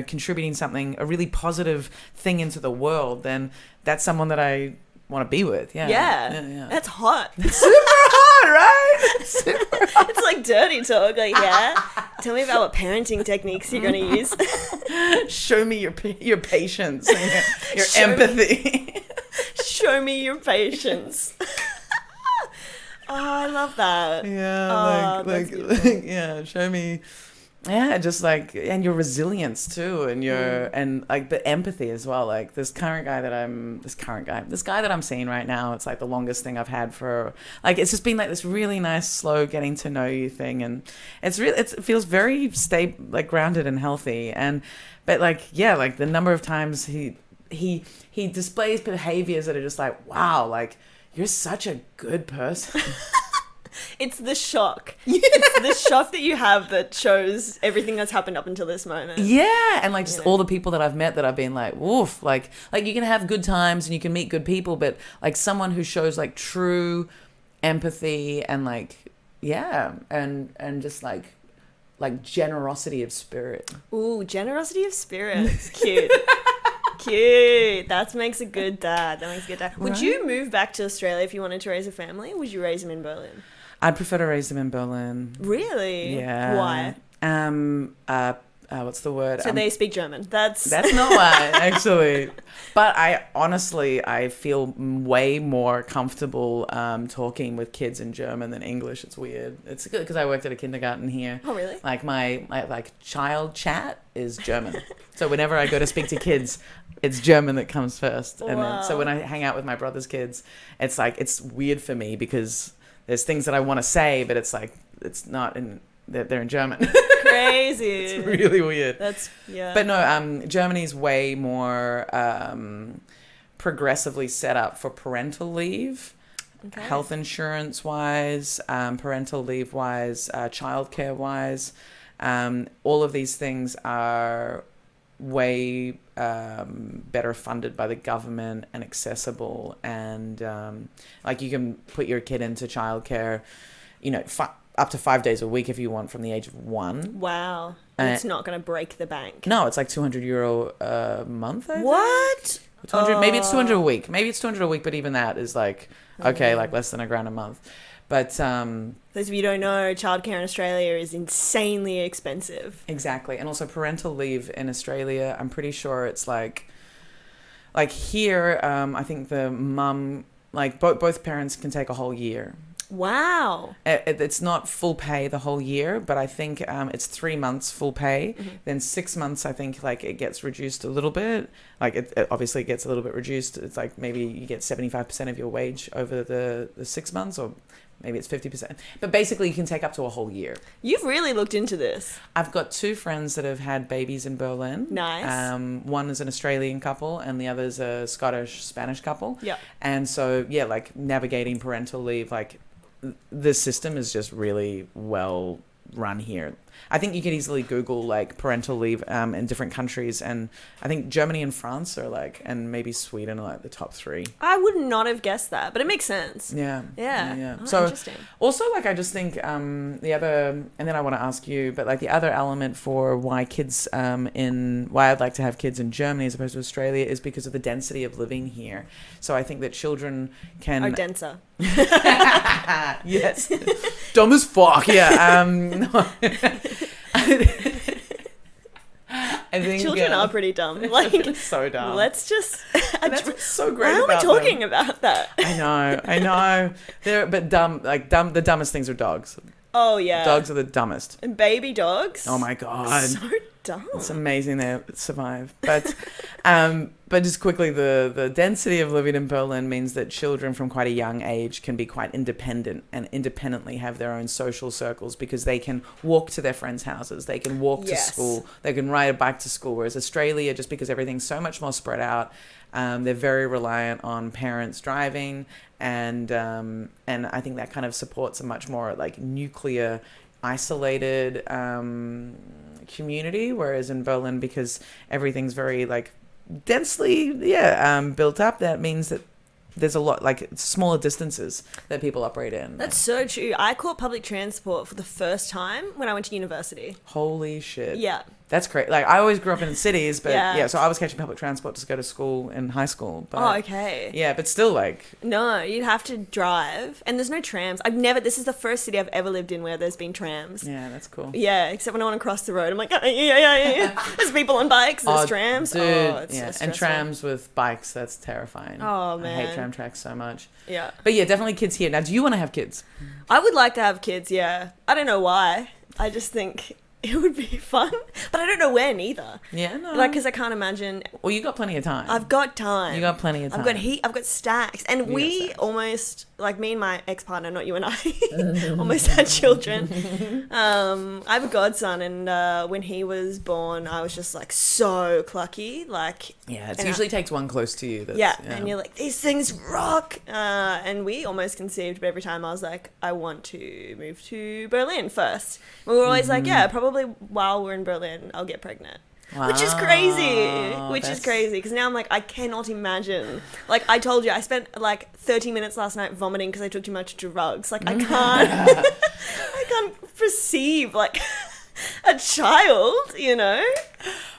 contributing a really positive thing into the world, then that's someone that I want to be with. Yeah. That's hot. Super hot, right? Super hot. It's like dirty talk. Like, tell me about what parenting techniques you're going to use. Show me your patience and your empathy. Show me your patience. Oh, I love that. Yeah, show me. Yeah, just like, and your resilience too, and and like the empathy as well. Like this guy that I'm seeing right now, it's like the longest thing I've had for, like, it's just been like this really nice, slow getting to know you thing, and it feels very stable, like grounded and healthy. But like, yeah, like the number of times he displays behaviors that are just like, wow, like you're such a good person. It's the shock. Yeah. It's the shock that you have that shows everything that's happened up until this moment. Yeah, and like just all the people that I've met that I've been like, woof, like you can have good times and you can meet good people, but like someone who shows like true empathy and like, yeah, and just like generosity of spirit. Ooh, generosity of spirit. It's cute. Cute. That makes a good dad. Would you move back to Australia if you wanted to raise a family? Or would you raise him in Berlin? I'd prefer to raise them in Berlin. Really? Yeah. Why? what's the word? So they speak German. That's not why, actually. But I feel way more comfortable talking with kids in German than English. It's weird. It's good because I worked at a kindergarten here. Oh, really? Like my child chat is German. So whenever I go to speak to kids, it's German that comes first. And then, so when I hang out with my brother's kids, it's like, it's weird for me because there's things that I want to say, but it's like, it's not in, they're in German. Crazy. It's really weird. Yeah. But no, Germany's way more progressively set up for parental leave, health insurance wise, parental leave wise, childcare wise. All of these things are way better funded by the government and accessible, and like you can put your kid into childcare, up to 5 days a week if you want from the age of 1. Wow. It's not going to break the bank. No, it's like €200 a month. I What? Think. 200, maybe it's 200 a week. Maybe it's 200 a week, but even that is like, okay, like less than $1,000 a month. But those of you who don't know, childcare in Australia is insanely expensive. Exactly. And also parental leave in Australia, I'm pretty sure it's like here, I think the mum, like both parents can take a whole year. Wow. It's not full pay the whole year, but I think it's 3 months full pay. Mm-hmm. Then 6 months, I think, like it gets reduced a little bit. Like it obviously gets a little bit reduced. It's like maybe you get 75% of your wage over the 6 months, or maybe it's 50%. But basically, you can take up to a whole year. You've really looked into this. I've got 2 friends that have had babies in Berlin. Nice. One is an Australian couple, and the other is a Scottish-Spanish couple. Yeah. And so, yeah, like navigating parental leave, like this system is just really well run here. I think you could easily Google like parental leave in different countries, and I think Germany and France are like, and maybe Sweden are like the top 3. I would not have guessed that, but it makes sense. Yeah. Oh, so interesting. Also, like I just think the other, and then I want to ask you, but like the other element for why why I'd like to have kids in Germany as opposed to Australia is because of the density of living here. So I think that children are denser. Yes. Dumb as fuck. Yeah. No. I think children are pretty dumb. Like so dumb. Let's just. That's what's so great. Why are we talking about that? I know. But dumb. The dumbest things are dogs. Oh yeah. Dogs are the dumbest. And baby dogs. Oh my god. So dumb. It's amazing they survive. But just quickly, the density of living in Berlin means that children from quite a young age can be quite independent and independently have their own social circles because they can walk to their friends' houses, they can walk to school, they can ride a bike to school. Whereas Australia, just because everything's so much more spread out, they're very reliant on parents driving, and I think that kind of supports a much more like nuclear, isolated community. Whereas in Berlin, because everything's very like densely built up, that means that there's a lot like smaller distances that people operate in. That's so true. I caught public transport for the first time when I went to university. Holy shit. Yeah. That's great. Like I always grew up in cities, but so I was catching public transport to go to school in high school. But, okay. Yeah, but still like. No, you'd have to drive, and there's no trams. This is the first city I've ever lived in where there's been trams. Yeah, that's cool. Yeah, except when I want to cross the road, I'm like, yeah. There's people on bikes, there's trams. Dude, it's so and trams with bikes, that's terrifying. Oh man. I hate tram tracks so much. Yeah. But yeah, definitely kids here. Now, do you want to have kids? I would like to have kids, yeah. I don't know why. I just think it would be fun, but I don't know when either. Yeah, no. Like, because I can't imagine. Well, you got plenty of time. I've got time. You got plenty of time. I've got stacks, and we almost, like me and my ex-partner, not you and I, almost had children. I have a godson, and when he was born, I was just like so clucky. Like, yeah, it usually takes one close to you. And you're like, these things rock. And we almost conceived, but every time I was like, I want to move to Berlin first. We were always like, yeah, probably while we're in Berlin, I'll get pregnant. Wow, which is crazy because now I'm like, I cannot imagine. Like I told you, I spent like 30 minutes last night vomiting because I took too much drugs. Like I can't perceive like a child, you know.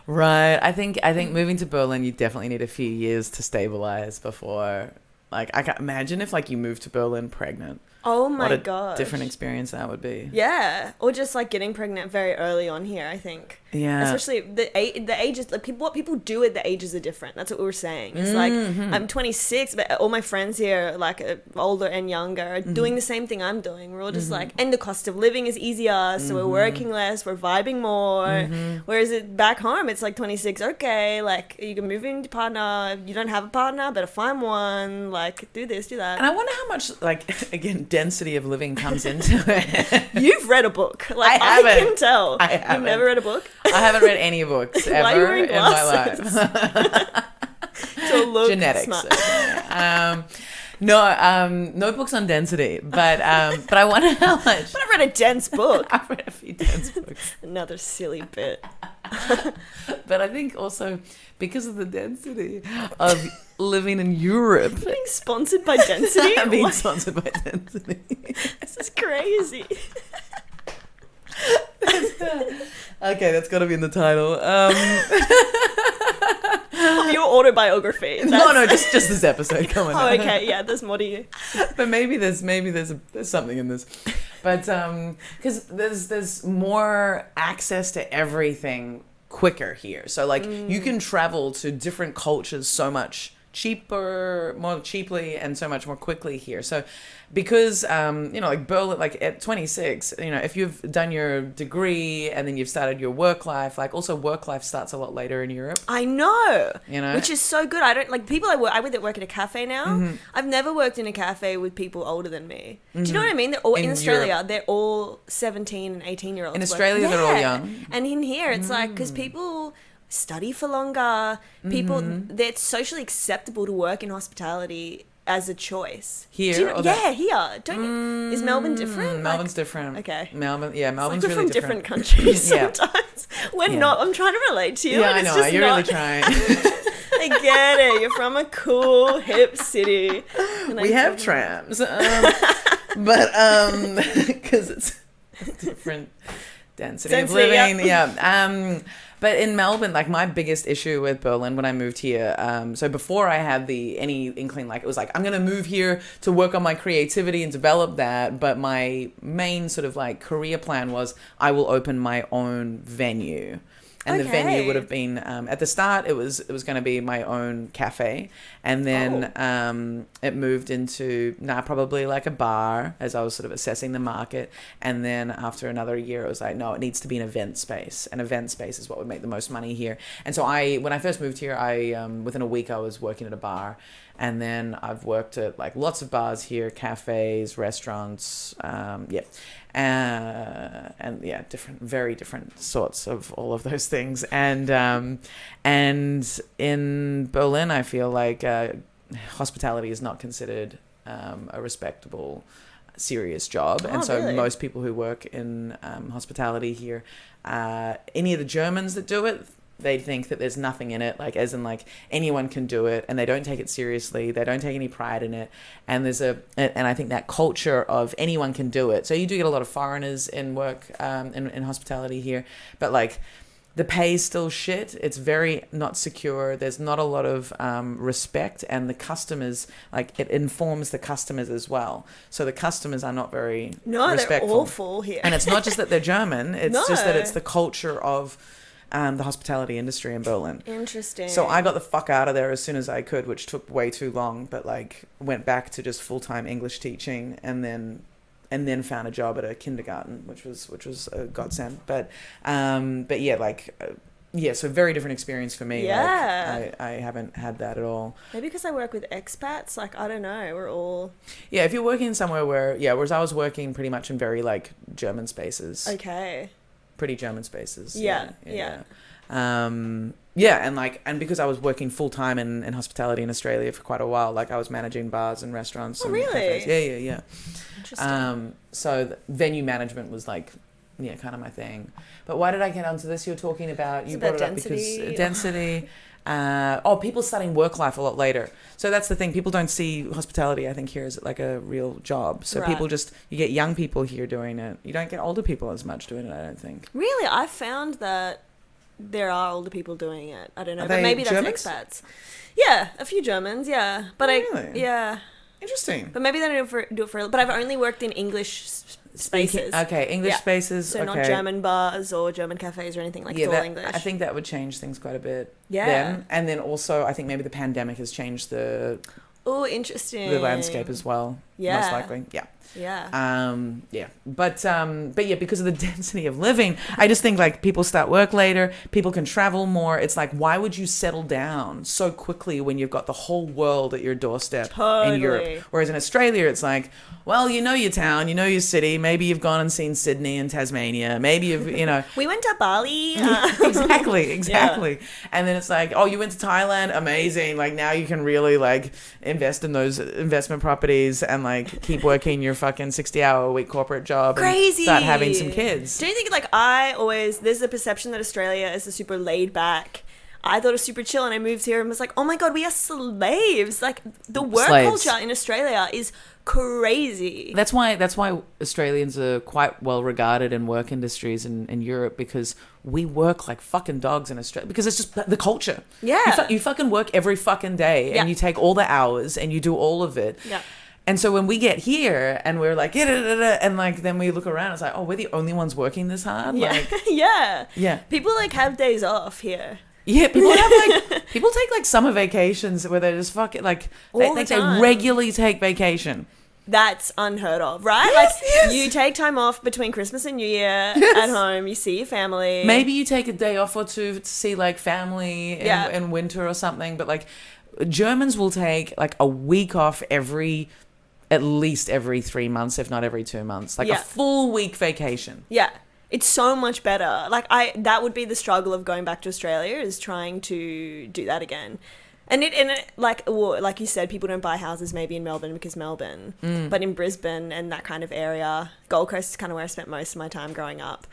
Right. I think moving to Berlin, you definitely need a few years to stabilize before. Like I can't imagine if like you moved to Berlin pregnant. Oh my what a gosh. different experience that would be. Yeah, or just like getting pregnant very early on here, I think. Yeah. Especially the ages, like what people do at the ages are different. That's what we were saying. It's like I'm 26, but all my friends here, like older and younger, are doing the same thing I'm doing. We're all just like, and the cost of living is easier, so we're working less, we're vibing more. Whereas back home, it's like 26, okay, like you can move into partner. If you don't have a partner, better find one. Like do this, do that. And I wonder how much, like, again, density of living comes into it. You've read a book. Like I can tell. I haven't. You've never read a book? I haven't read any books Why are you ever wearing in my glasses? life. To look Genetics. smart. No books on density, but I wonder how much. But I've read a dense book. I've read a few dense books. Another silly bit. But I think also because of the density of living in Europe. Being sponsored by Density? Being What? sponsored by density. This is crazy. Okay, that's got to be in the title. Of your autobiography. No, just this episode. Come on. Oh, okay. Yeah, there's more to you. But maybe there's something in this. But because there's more access to everything quicker here. So like you can travel to different cultures so much more cheaply and so much more quickly here. So because like Berlin, like at 26, if you've done your degree and then you've started your work life, like also work life starts a lot later in Europe. I know. You Which is so good. I don't like people I work at a cafe now. I've never worked in a cafe with people older than me. Do you know what I mean? They're all in Australia. Europe. They're all 17 and 18-year-olds. In Australia, they're all young. And in here, it's like because people study for longer. People, they're socially acceptable to work in hospitality as a choice. Here? Do you know, yeah, here. Don't you? Is Melbourne different? Melbourne's different. Okay. Melbourne's Like really we're from different. countries Yeah. sometimes. We're Yeah. not. I'm trying to relate to you. Yeah, and I it's know. just You're not, really trying. I get it. You're from a cool, hip city. And We have trams. But because it's different density of Density, living. Yeah. But in Melbourne, like my biggest issue with Berlin when I moved here, so before I had any inkling, like it was like, I'm going to move here to work on my creativity and develop that. But my main sort of like career plan was I will open my own venue. And the venue would have been, at the start, it was going to be my own cafe. And then it moved into probably like a bar as I was sort of assessing the market. And then after another year, it was like, no, it needs to be an event space. An event space is what would make the most money here. And so when I first moved here, within a week, I was working at a bar. And then I've worked at like lots of bars here, cafes, restaurants, and yeah, very different sorts of all of those things. And in Berlin, I feel like hospitality is not considered a respectable, serious job. And so really? most people who work in hospitality here, any of the Germans that do it, they think that there's nothing in it, like as in like anyone can do it, and they don't take it seriously. They don't take any pride in it. And and I think that culture of anyone can do it. So you do get a lot of foreigners in work in hospitality here, but like the pay is still shit. It's very not secure. There's not a lot of respect, and the customers, like it informs the customers as well. So the customers are not very respectful. They're awful here. And it's not just that they're German. It's just that it's the culture of the hospitality industry in Berlin. Interesting. So I got the fuck out of there as soon as I could, which took way too long, but like went back to just full-time English teaching and then found a job at a kindergarten, which was a godsend. But yeah, so very different experience for me. Yeah. Like, I haven't had that at all. Maybe because I work with expats, like I don't know, we're all Yeah, if you're working somewhere whereas I was working pretty much in very like German spaces. okay. Pretty German spaces. Yeah. And because I was working full time in hospitality in Australia for quite a while, like I was managing bars and restaurants. Oh, and really? Cafes. Yeah. Interesting. So the venue management was like, kind of my thing. But why did I get onto this? You were talking about It's you about brought it density. up because density. People starting work life a lot later. So that's the thing. People don't see hospitality, I think, here as like a real job. So Right. people you get young people here doing it. You don't get older people as much doing it, I don't think. Really, I found that there are older people doing it. I don't know, Are but they maybe that's Germans? expats. Yeah, a few Germans. Yeah, but Really? yeah. Interesting. But maybe they don't do it for. But I've only worked in English spaces. Okay, English spaces. So okay. not German bars or German cafes or anything. Like, it's all English. I think that would change things quite a bit. Yeah. Then. And then also, I think maybe the pandemic has changed the interesting. The landscape as well. Yeah. Most likely. Yeah. Yeah. Yeah. But yeah, because of the density of living, I just think like people start work later, people can travel more. It's like, why would you settle down so quickly when you've got the whole world at your doorstep in Europe? Whereas in Australia, it's like, well, you know your town, you know your city. Maybe you've gone and seen Sydney and Tasmania. Maybe you've, We went to Bali. Exactly. Yeah. And then it's like, oh, you went to Thailand? Amazing. Like now you can really like invest in those investment properties and like keep working your fucking 60-hour-a-week corporate job. Crazy. And start having some kids. Do you think, like, there's a perception that Australia is a super laid back. I thought it was super chill, and I moved here and was like, oh my God, we are slaves. Like, the work culture in Australia is crazy. That's why Australians are quite well regarded in work industries in Europe, because we work like fucking dogs in Australia, because it's just the culture. Yeah. You fucking work every fucking day, and you take all the hours and you do all of it. Yeah. And so when we get here and we're like, and like then we look around, it's like, oh, we're the only ones working this hard. Yeah. Like, yeah. People like have days off here. Yeah, people take like summer vacations where they just fucking like they regularly take vacation. That's unheard of, right? Yes. You take time off between Christmas and New Year at home. You see your family. Maybe you take a day off or two to see like family in winter or something. But like Germans will take like a week off at least every 3 months, if not every 2 months. Like a full week vacation. Yeah. It's so much better. Like that would be the struggle of going back to Australia, is trying to do that again. And like you said, people don't buy houses maybe in Melbourne because Melbourne, but in Brisbane and that kind of area, Gold Coast is kind of where I spent most of my time growing up.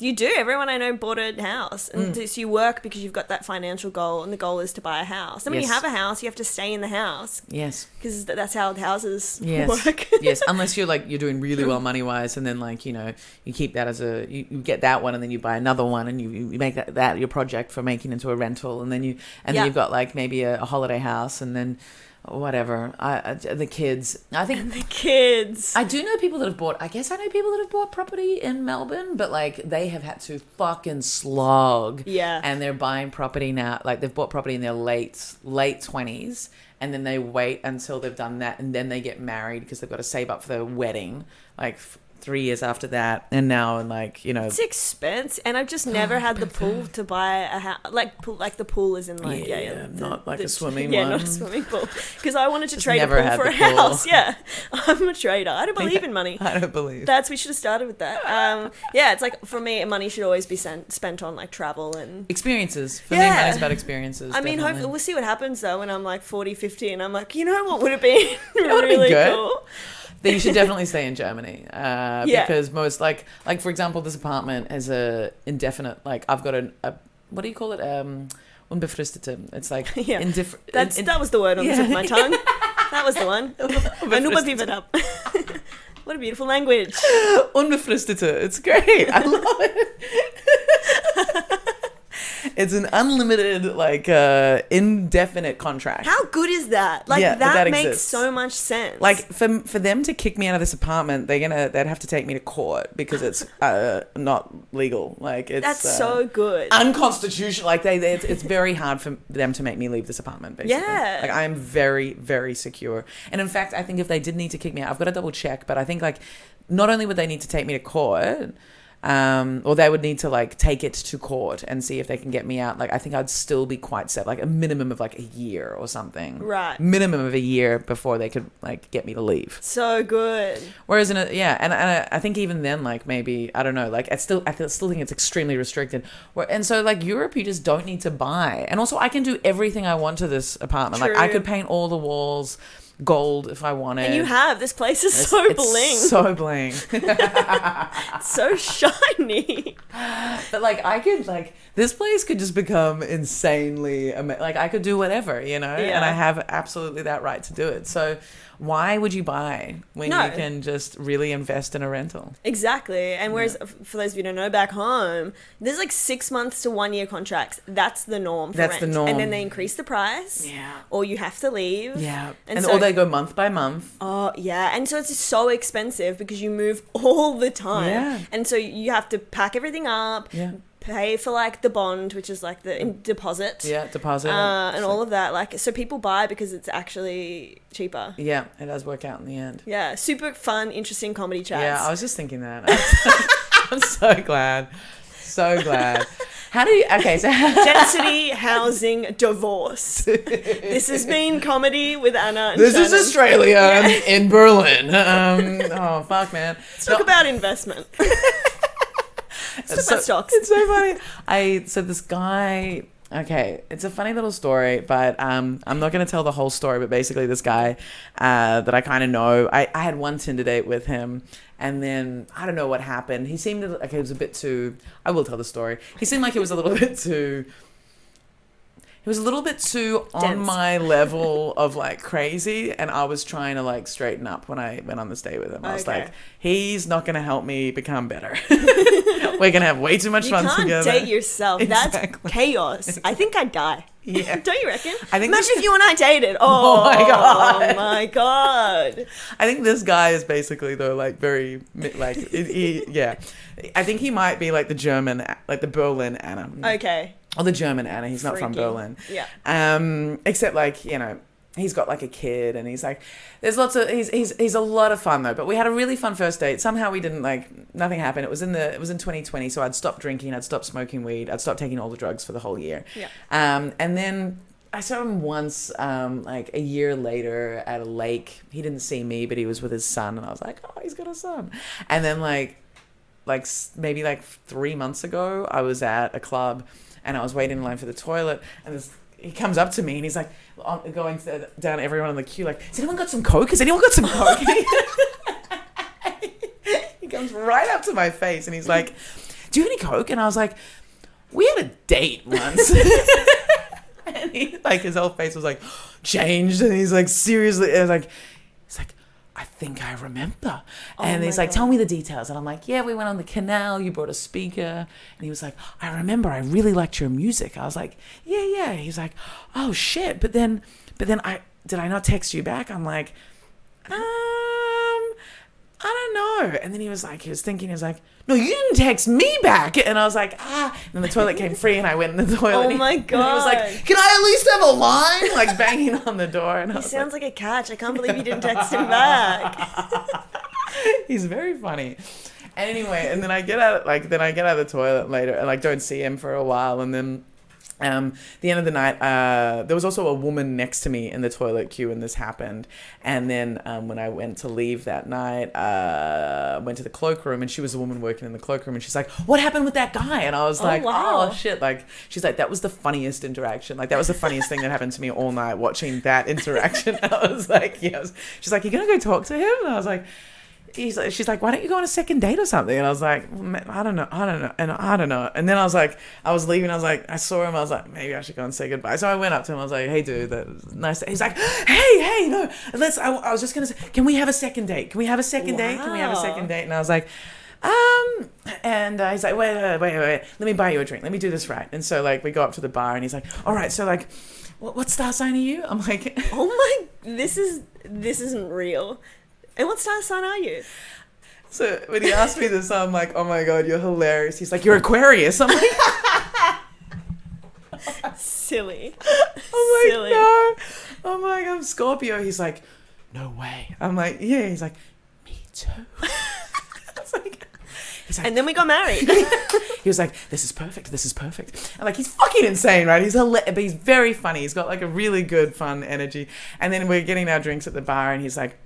You do. Everyone I know bought a house. And so you work because you've got that financial goal, and the goal is to buy a house. And when you have a house, you have to stay in the house. Yes. Because that's how houses work. Yes, unless you're doing really well money-wise, and then like, you keep that as you get that one, and then you buy another one, and you make that your project for making into a rental, and then then you've got like maybe a holiday house, and then whatever. The kids. I think the kids. I do know people that have bought. I guess I know people that have bought property in Melbourne, but like they have had to fucking slog. Yeah. And they're buying property now. Like they've bought property in their late 20s, and then they wait until they've done that, and then they get married because they've got to save up for their wedding. Like 3 years after that, and now, and like, it's expensive, and I've just never had the pool to buy a house. Like the pool is in like not like a swimming one. Yeah, not a swimming pool, because I wanted to trade a pool for a house. Yeah, I'm a trader. I don't believe in money. I don't believe. We should have started with that. It's like, for me, money should always be spent on like travel and experiences. For me, money's about experiences. I mean, hopefully we'll see what happens though when I'm like 40, 50, and I'm like, what would have been really cool? Then you should definitely stay in Germany, because most like for example, this apartment has a indefinite, like I've got a what do you call it, unbefristete. It's like indifferent. That was the word on the tip of my tongue. That was the one. Up. What a beautiful language. Unbefristete. It's great. I love it. It's an unlimited, like, indefinite contract. How good is that? Like, that makes so much sense. Like, for them to kick me out of this apartment, they'd have to take me to court because it's not legal. Like, it's that's so good. Unconstitutional. Like, it's very hard for them to make me leave this apartment. Basically, like I am very, very secure. And in fact, I think if they did need to kick me out, I've got to double check. But I think like not only would they need to take me to court. Or they would need to like take it to court and see if they can get me out. Like, I think I'd still be quite set, like a minimum of like a year or something. Right. Minimum of a year before they could like get me to leave. So good. Whereas and I think even then, like maybe, I don't know, like I still think it's extremely restricted. And so like Europe, you just don't need to buy. And also I can do everything I want to this apartment. True. Like I could paint all the walls gold if I wanted. And you have. This place is so bling. So bling. So shiny. But like I could like this place could just become insanely like I could do whatever, you know, and I have absolutely that right to do it. So why would you buy when you can just really invest in a rental? Exactly. And whereas for those of you who don't know, back home, there's like 6 months to 1 year contracts. That's the norm for rent. The norm. And then they increase the price. Yeah. Or you have to leave. Yeah. And so, or they go month by month. Oh, yeah. And so it's so expensive because you move all the time. Yeah. And so you have to pack everything up. Yeah. Pay for like the bond, which is like the deposit. Yeah, deposit. And all of that. Like, so people buy because it's actually cheaper. Yeah, it does work out in the end. Yeah, super fun, interesting comedy chats. Yeah, I was just thinking that. I'm so glad. So glad. How do you... Okay, so... Density, housing, divorce. This has been Comedy with Anna and This Shannon. is Australia in Berlin. Oh, fuck, man. Let's talk about investment. It's stocks. It's so funny. So this guy, okay, it's a funny little story, but I'm not going to tell the whole story, but basically this guy that I kind of know, I had one Tinder date with him, and then I don't know what happened. He seemed like he was a bit too, I will tell the story. He seemed like he was a little bit too... He was a little bit too on my level of like crazy, and I was trying to like straighten up when I went on this date with him. I was like, he's not going to help me become better. We're going to have way too much fun together. You can't date yourself. Exactly. That's chaos. Exactly. I think I'd die. Yeah. Don't you reckon? Imagine if you and I dated. Oh my God. Oh my God. I think this guy is basically though like very like yeah. I think he might be like the German, like the Berlin Anna. Okay. Or the German Anna. He's not from Berlin. Yeah. Except like, you know, he's got like a kid, and he's like, there's lots of, he's a lot of fun though. But we had a really fun first date. Somehow we didn't like, nothing happened. It was in 2020. So I'd stopped drinking. I'd stopped smoking weed. I'd stopped taking all the drugs for the whole year. Yeah. And then I saw him once, like a year later at a lake. He didn't see me, but he was with his son, and I was like, oh, he's got a son. And then like maybe like 3 months ago, I was at a club, and I was waiting in line for the toilet, and he comes up to me, and he's like going down everyone in the queue, like, has anyone got some Coke? Has anyone got some Coke? He comes right up to my face, and he's like, do you have any Coke? And I was like, we had a date once. And he, like, his whole face was like changed, and he's like, seriously, and I was like, he's like, I think I remember. And he's like, tell me the details. And I'm like, yeah, we went on the canal. You brought a speaker. And he was like, I remember. I really liked your music. I was like, yeah. He's like, oh shit. But then did I not text you back? I'm like, I don't know. And then he was thinking, no, you didn't text me back. And I was like, And then the toilet came free, and I went in the toilet. Oh my God. And he was like, can I at least have a line? Like banging on the door. And he sounds like a catch. I can't believe you didn't text him back. He's very funny. Anyway, and then I get out of the toilet later, and like don't see him for a while, and then the end of the night, there was also a woman next to me in the toilet queue, and this happened. And then when I went to leave that night, went to the cloakroom, and she was a woman working in the cloakroom, and she's like, what happened with that guy? And I was like, wow. Oh shit. Like, she's like, that was the funniest interaction. Like, that was the funniest thing that happened to me all night, watching that interaction. And I was like, yes. She's like, you're gonna go talk to him? And I was like, she's like, why don't you go on a second date or something? And I was like, I don't know. And then I was leaving. I was like, I saw him. I was like, maybe I should go and say goodbye. So I went up to him. I was like, hey, dude, that was nice. He's like, hey, no, I was just going to say, can we have a second date? Can we have a second date? Can we have a second date? And I was like, and he's like, wait, let me buy you a drink. Let me do this right. And so like, we go up to the bar, and he's like, all right, so like, what star sign are you? I'm like, oh my, this isn't real. And what star sign are you? So when he asked me this, I'm like, oh my God, you're hilarious. He's like, you're Aquarius. I'm like, silly. I'm like, silly. No. I'm like, I'm Scorpio. He's like, no way. I'm like, yeah. He's like, me too. He's like, and then we got married. He was like, this is perfect. And like, he's fucking insane, right? But he's very funny. He's got like a really good, fun energy. And then we're getting our drinks at the bar, and he's like,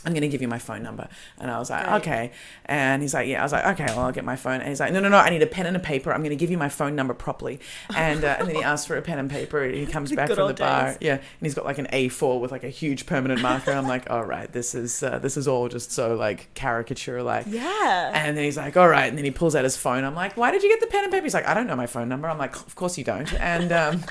I'm going to give you my phone number. And I was like, okay. And he's like, yeah. I was like, okay, well, I'll get my phone. And he's like, no, I need a pen and a paper. I'm going to give you my phone number properly. And then he asks for a pen and paper. He comes back from the bar. Days. Yeah. And he's got like an A4 with like a huge permanent marker. I'm like, all right, this is all just so like caricature like. Yeah. And then he's like, all right. And then he pulls out his phone. I'm like, why did you get the pen and paper? He's like, I don't know my phone number. I'm like, of course you don't. And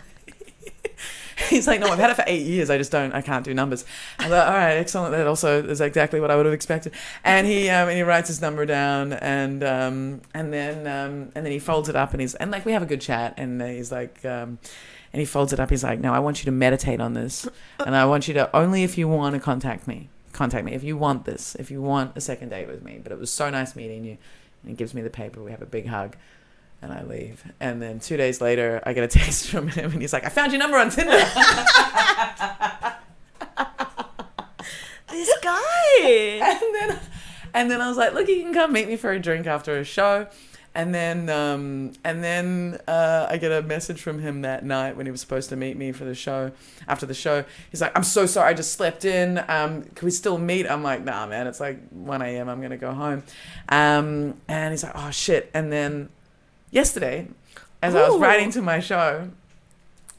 he's like, no, I've had it for 8 years. I can't do numbers. I'm like, all right, excellent. That also is exactly what I would have expected. And he writes his number down, and then he folds it up, and like we have a good chat, and he's like, and he folds it up. He's like, no, I want you to meditate on this, and I want you to only if you want to contact me if you want this, if you want a second date with me. But it was so nice meeting you. And he gives me the paper. We have a big hug. And I leave. And then 2 days later, I get a text from him, and he's like, I found your number on Tinder. This guy. And then I was like, look, you can come meet me for a drink after a show. And then I get a message from him that night when he was supposed to meet me for the show. After the show, he's like, I'm so sorry, I just slept in. Can we still meet? I'm like, nah, man, it's like 1 a.m. I'm going to go home. And he's like, oh, shit. And then yesterday, as I was writing to my show,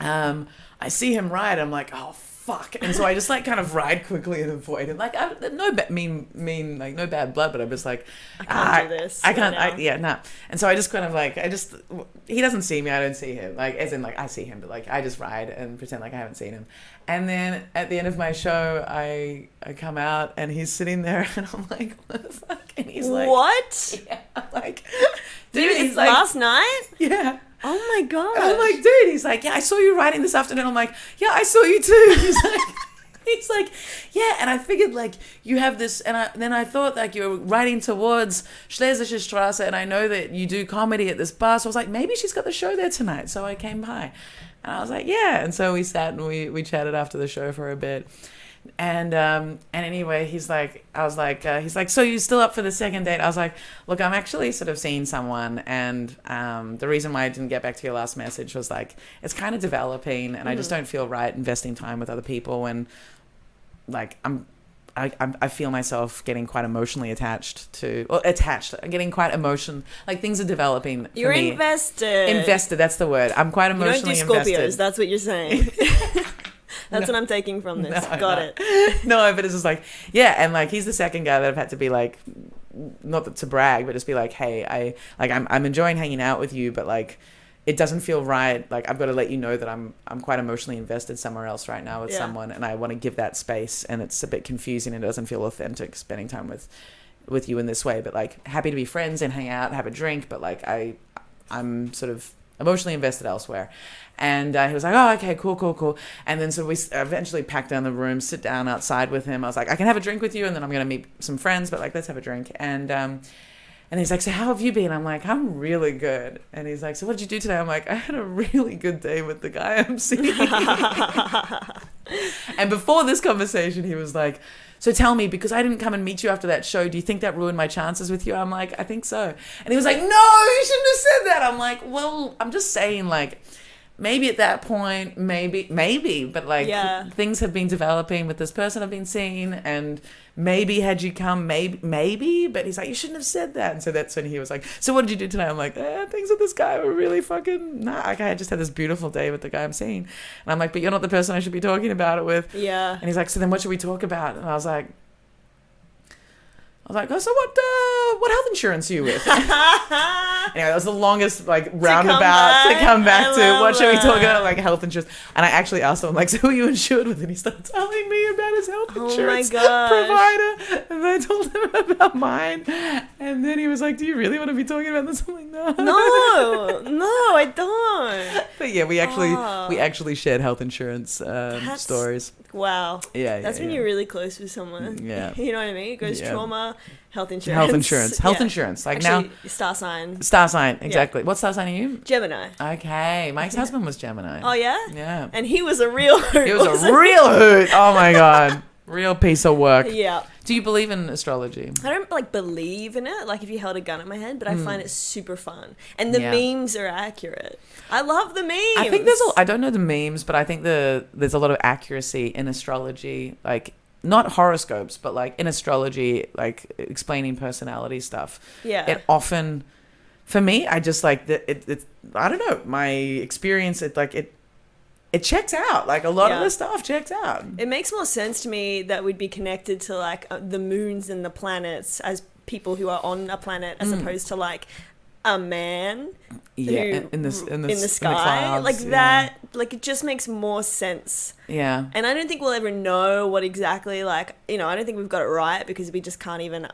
I see him ride. I'm like, oh fuck! And so I just like kind of ride quickly and avoid him. Like no bad blood, but I'm just like, I can't do this. I can't. Nah. And so I just kind of like he doesn't see me. I don't see him. Like as in like I see him, but like I just ride and pretend like I haven't seen him. And then at the end of my show, I come out and he's sitting there, and I'm like, what the fuck? And he's like, what? Yeah, I'm like. Dude, it's like, last night? Yeah. Oh my god. I'm like, dude. He's like, yeah, I saw you writing this afternoon. I'm like, yeah, I saw you too. He's like, yeah. And I figured like you have this, and then I thought like you were writing towards Schlesische Straße, and I know that you do comedy at this bar. So I was like, maybe she's got the show there tonight. So I came by, and I was like, yeah. And so we sat and we chatted after the show for a bit. And anyway, he's like, so you still up for the second date? I was like, look, I'm actually sort of seeing someone, and the reason why I didn't get back to your last message was like, it's kind of developing, and I just don't feel right investing time with other people when, like, I feel myself getting quite emotionally getting quite like things are developing for You're me. Invested, that's the word. I'm quite emotionally invested. You don't do Scorpios, invested. that's what you're saying. That's what I'm taking from this. Got it. No, but it's just like, yeah, and like he's the second guy that I've had to be like, not to brag, but just be like, hey, I'm enjoying hanging out with you, but like it doesn't feel right. Like I've got to let you know that I'm quite emotionally invested somewhere else right now with someone, and I want to give that space, and it's a bit confusing and it doesn't feel authentic spending time with you in this way. But like happy to be friends and hang out, have a drink, but like I'm sort of emotionally invested elsewhere. And he was like, oh, okay, cool. And then so we eventually packed down the room, sit down outside with him. I was like, I can have a drink with you, and then I'm going to meet some friends, but like, let's have a drink. And he's like, so how have you been? I'm like, I'm really good. And he's like, so what did you do today? I'm like, I had a really good day with the guy I'm seeing. And before this conversation, he was like, so tell me, because I didn't come and meet you after that show, do you think that ruined my chances with you? I'm like, I think so. And he was like, no, you shouldn't have said that. I'm like, well, I'm just saying, like, maybe at that point, maybe, but like things have been developing with this person I've been seeing, and maybe had you come, maybe, but he's like, you shouldn't have said that. And so that's when he was like, so what did you do tonight? I'm like, things with this guy were really fucking, I just had this beautiful day with the guy I'm seeing. And I'm like, but you're not the person I should be talking about it with. Yeah. And he's like, so then what should we talk about? And I was like, oh, so what health insurance are you with? Anyway, that was the longest like roundabout to come back to. What should we talk about? Like health insurance. And I actually asked him, like, so who are you insured with? And he started telling me about his health insurance provider. And I told him about mine. And then he was like, do you really want to be talking about this? I'm like, no. No, I don't. But yeah, we actually shared health insurance stories. Wow. Yeah. That's when you're really close with someone. Yeah. You know what I mean? It goes trauma, health insurance. Health insurance. Like actually, now. Star sign. Exactly. Yeah. What star sign are you? Gemini. Okay. My ex-husband was Gemini. Oh, yeah? Yeah. And he was a real hoot. He was a real hoot. Oh, my God. Real piece of work. Yeah. Do you believe in astrology? I don't like believe in it, like if you held a gun at my head, but I find it super fun. And the memes are accurate. I love the memes. I think I don't know the memes, but I think there's a lot of accuracy in astrology. Like not horoscopes, but like in astrology, like explaining personality stuff. Yeah. It often, for me, I just like it. I don't know, my experience. It checks out. Like a lot of the stuff checks out. It makes more sense to me that we'd be connected to like the moons and the planets as people who are on a planet, as opposed to like a man in the sky, in the clouds, like that. Like it just makes more sense. Yeah. And I don't think we'll ever know what exactly, like, I don't think we've got it right because we just can't even.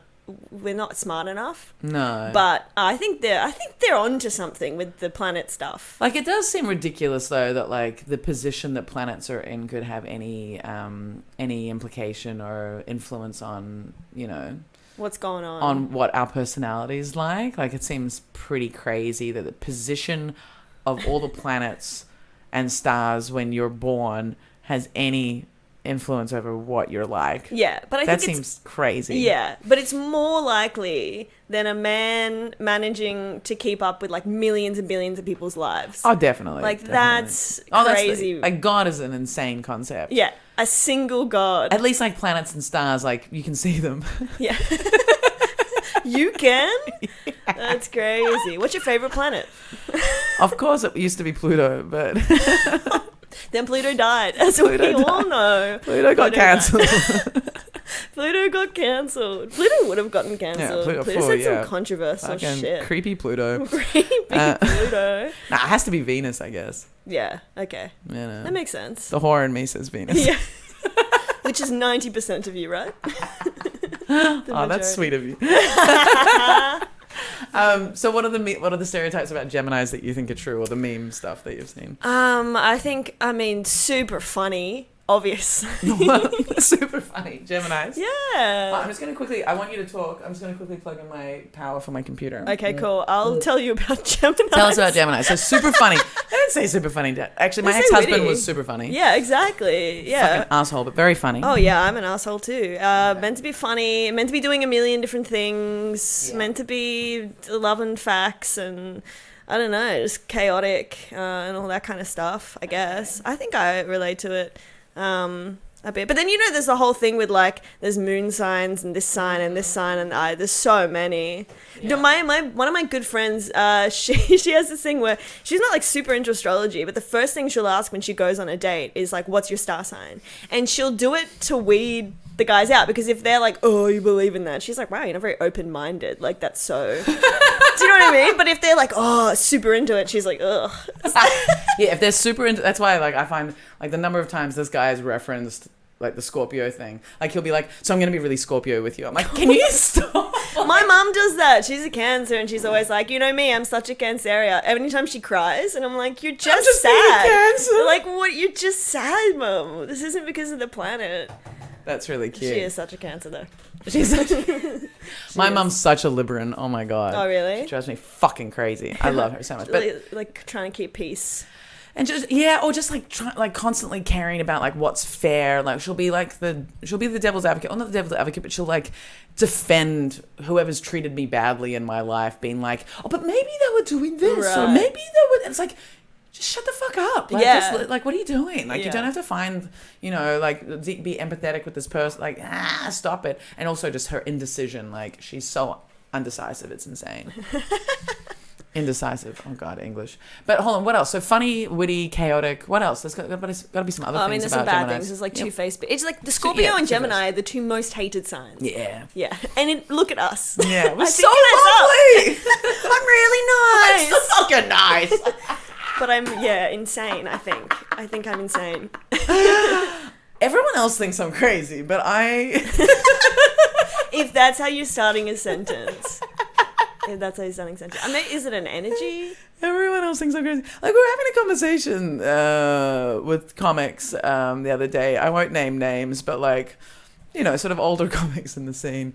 We're not smart enough. No. But I think they're onto something with the planet stuff. Like it does seem ridiculous though that like the position that planets are in could have any implication or influence on, What's going on what our personality is like. Like it seems pretty crazy that the position of all the planets and stars when you're born has any influence over what you're like. Yeah, but I that think seems crazy. Yeah, but it's more likely than a man managing to keep up with like millions and billions of people's lives. Oh, definitely. Like definitely. that's crazy. Like God is an insane concept. Yeah, a single God. At least like planets and stars, like you can see them. Yeah. You can? That's crazy. What's your favorite planet? Of course, it used to be Pluto, but then Pluto died, as we all know. Pluto got cancelled. Pluto got cancelled. Pluto would have gotten cancelled. Yeah, Pluto's had some controversial shit. Creepy Pluto. Creepy Pluto. Nah, it has to be Venus, I guess. Yeah, okay. Yeah, that makes sense. The whore in me says Venus. Yeah. Which is 90% of you, right? Oh, that's sweet of you. So what are the stereotypes about Geminis that you think are true, or the meme stuff that you've seen? I mean, super funny, obviously. Super funny. Geminis. Yeah. I'm just going to quickly, I want you to talk. I'm just going to quickly plug in my power for my computer. Okay, cool. I'll tell you about Gemini. Tell us about Gemini. So super funny. I didn't say super funny. Actually, my ex-husband was super funny. Yeah, exactly. Yeah. Fucking asshole, but very funny. Oh yeah, I'm an asshole too. Meant to be funny, meant to be doing a million different things, meant to be loving facts and I don't know, just chaotic and all that kind of stuff, I guess. I think I relate to it a bit. But then, there's the whole thing with like, there's moon signs and this sign and this sign and there's so many. Yeah. One of my good friends, she has this thing where she's not like super into astrology, but the first thing she'll ask when she goes on a date is like, what's your star sign? And she'll do it to weed the guys out, because if they're like, oh, you believe in that, she's like, wow, you're not very open-minded. Like, that's so... Do you know what I mean? But if they're like, oh, super into it, she's like, ugh. Yeah, if they're super into... That's why, like, I find, like, the number of times this guy has referenced, like, the Scorpio thing. Like, he'll be like, so I'm going to be really Scorpio with you. I'm like, can you stop? My mum does that. She's a Cancer, and she's always like, you know me, I'm such a Canceria. Anytime she cries, and I'm like, you're just sad. Like, what? You're just sad, Mum. This isn't because of the planet. That's really cute. She is such a Cancer, though. She's my mum's such a Liberan. Oh my god. Oh really? She drives me fucking crazy. I love her so much. But like trying to keep peace. And or just like constantly caring about like what's fair. Like she'll be the devil's advocate. Well, not the devil's advocate, but she'll like defend whoever's treated me badly in my life, being like, oh, but maybe they were doing this, or maybe they were. It's like, just shut the fuck up. Like, just, like, what are you doing? Like, you don't have to find, like, be empathetic with this person. Like, stop it. And also just her indecision. Like, she's so undecisive. It's insane. Indecisive. Oh, God, English. But hold on, what else? So funny, witty, chaotic. What else? There's got to be some other things. I mean, there's some bad Geminis. things. There's like two-faced. It's like the Scorpio and Gemini are the two most hated signs. Yeah. Yeah. And look at us. Yeah. We're so lovely. I'm really nice. I'm so fucking nice. But I'm, insane, I think. I think I'm insane. Everyone else thinks I'm crazy, but If that's how you're starting a sentence. I mean, is it an energy? Everyone else thinks I'm crazy. Like, we were having a conversation with comics the other day. I won't name names, but like, sort of older comics in the scene.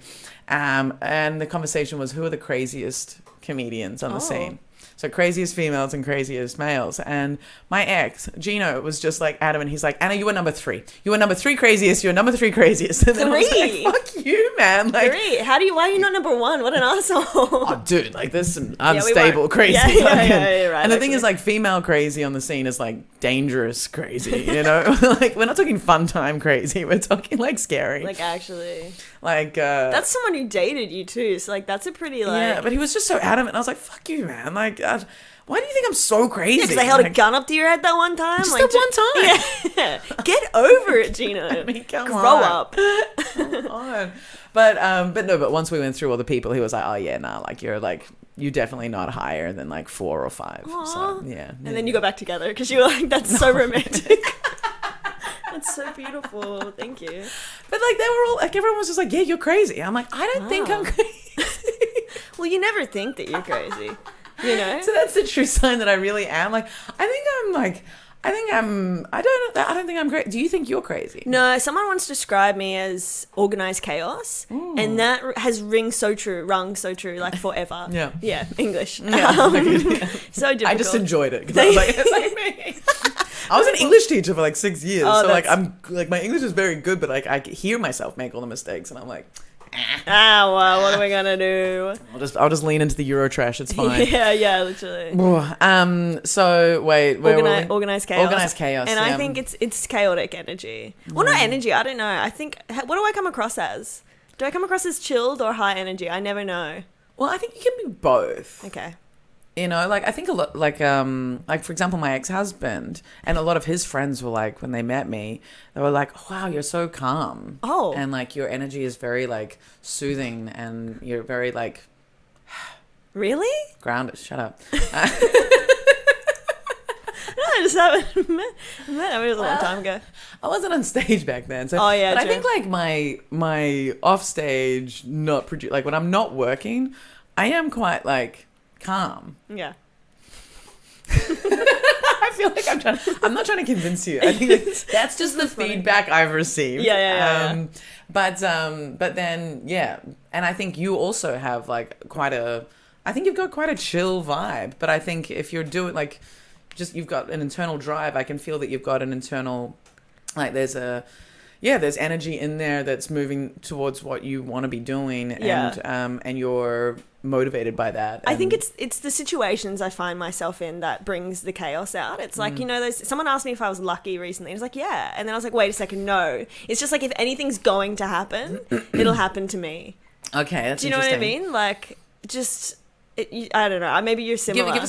And the conversation was, who are the craziest comedians on the scene? So craziest females and craziest males. And my ex, Gino, was just like adamant. He's like, Anna, you were number 3. You were number 3 craziest. You were number 3 craziest. And then I was like, fuck you, man. Like, 3? Why are you not number 1? What an asshole. Oh, dude, like there's some unstable crazy. Yeah, right, and the thing is, like, female crazy on the scene is like dangerous crazy, you know? Like, we're not talking fun time crazy. We're talking, like, scary. Like, actually. Like, that's someone who dated you, too. So, like, that's a pretty, like... Yeah, but he was just so adamant. I was like, fuck you, man. Like, why do you think I'm so crazy? Because they held a gun up to your head that one time. Just like, that one time. Yeah. Get over it, Gina. I mean, come Grow on. up. Come on. But once we went through all the people, he was like, oh, yeah, nah, like, you're definitely not higher than, like, 4 or 5. Aww. So, yeah. And then you got back together because you were like, that's so romantic. That's so beautiful. Thank you. But, like, they were all, like, everyone was just like, yeah, you're crazy. I'm like, I don't think I'm crazy. Well, you never think that you're crazy, you know? So that's the true sign that I really am. Like, I don't think I'm crazy. Do you think you're crazy? No, someone once described me as organized chaos, and that has rung so true, like forever. Yeah. Yeah, English. Yeah. So difficult. I just enjoyed it because I was like, it's like me. I was an English teacher for like 6 years, so like I'm like my English is very good, but like I hear myself make all the mistakes, and I'm like, well, what are we gonna do? I'll just lean into the Eurotrash. It's fine. Yeah, literally. So wait, organized chaos. Organized chaos, and I think it's chaotic energy. Well, not energy. I don't know. I think what do I come across as? Do I come across as chilled or high energy? I never know. Well, I think you can be both. Okay. You know, like I think a lot, like for example, my ex-husband and a lot of his friends were like, when they met me, they were like, oh, "Wow, you're so calm." Oh. And like your energy is very like soothing, and you're very like really grounded. Shut up. No, I just haven't met. It was a long time ago. I wasn't on stage back then, so. Oh yeah, but true. I think like my off stage, not like when I'm not working, I am quite like calm. Yeah. I feel like I'm not trying to convince you. I think that's just the feedback I've received. Yeah. But then, yeah. And I think you also have like I think you've got quite a chill vibe. But I think if you're doing like, you've got an internal drive, I can feel that you've got an internal, like there's energy in there that's moving towards what you want to be doing. And you're motivated by that. I think it's the situations I find myself in that brings the chaos out. It's like, you know, someone asked me if I was lucky recently. I was like, yeah. And then I was like, wait a second, no. It's just like if anything's going to happen, it'll happen to me. Okay, that's Do you know what I mean? Like, just... I don't know. Maybe you're similar. Give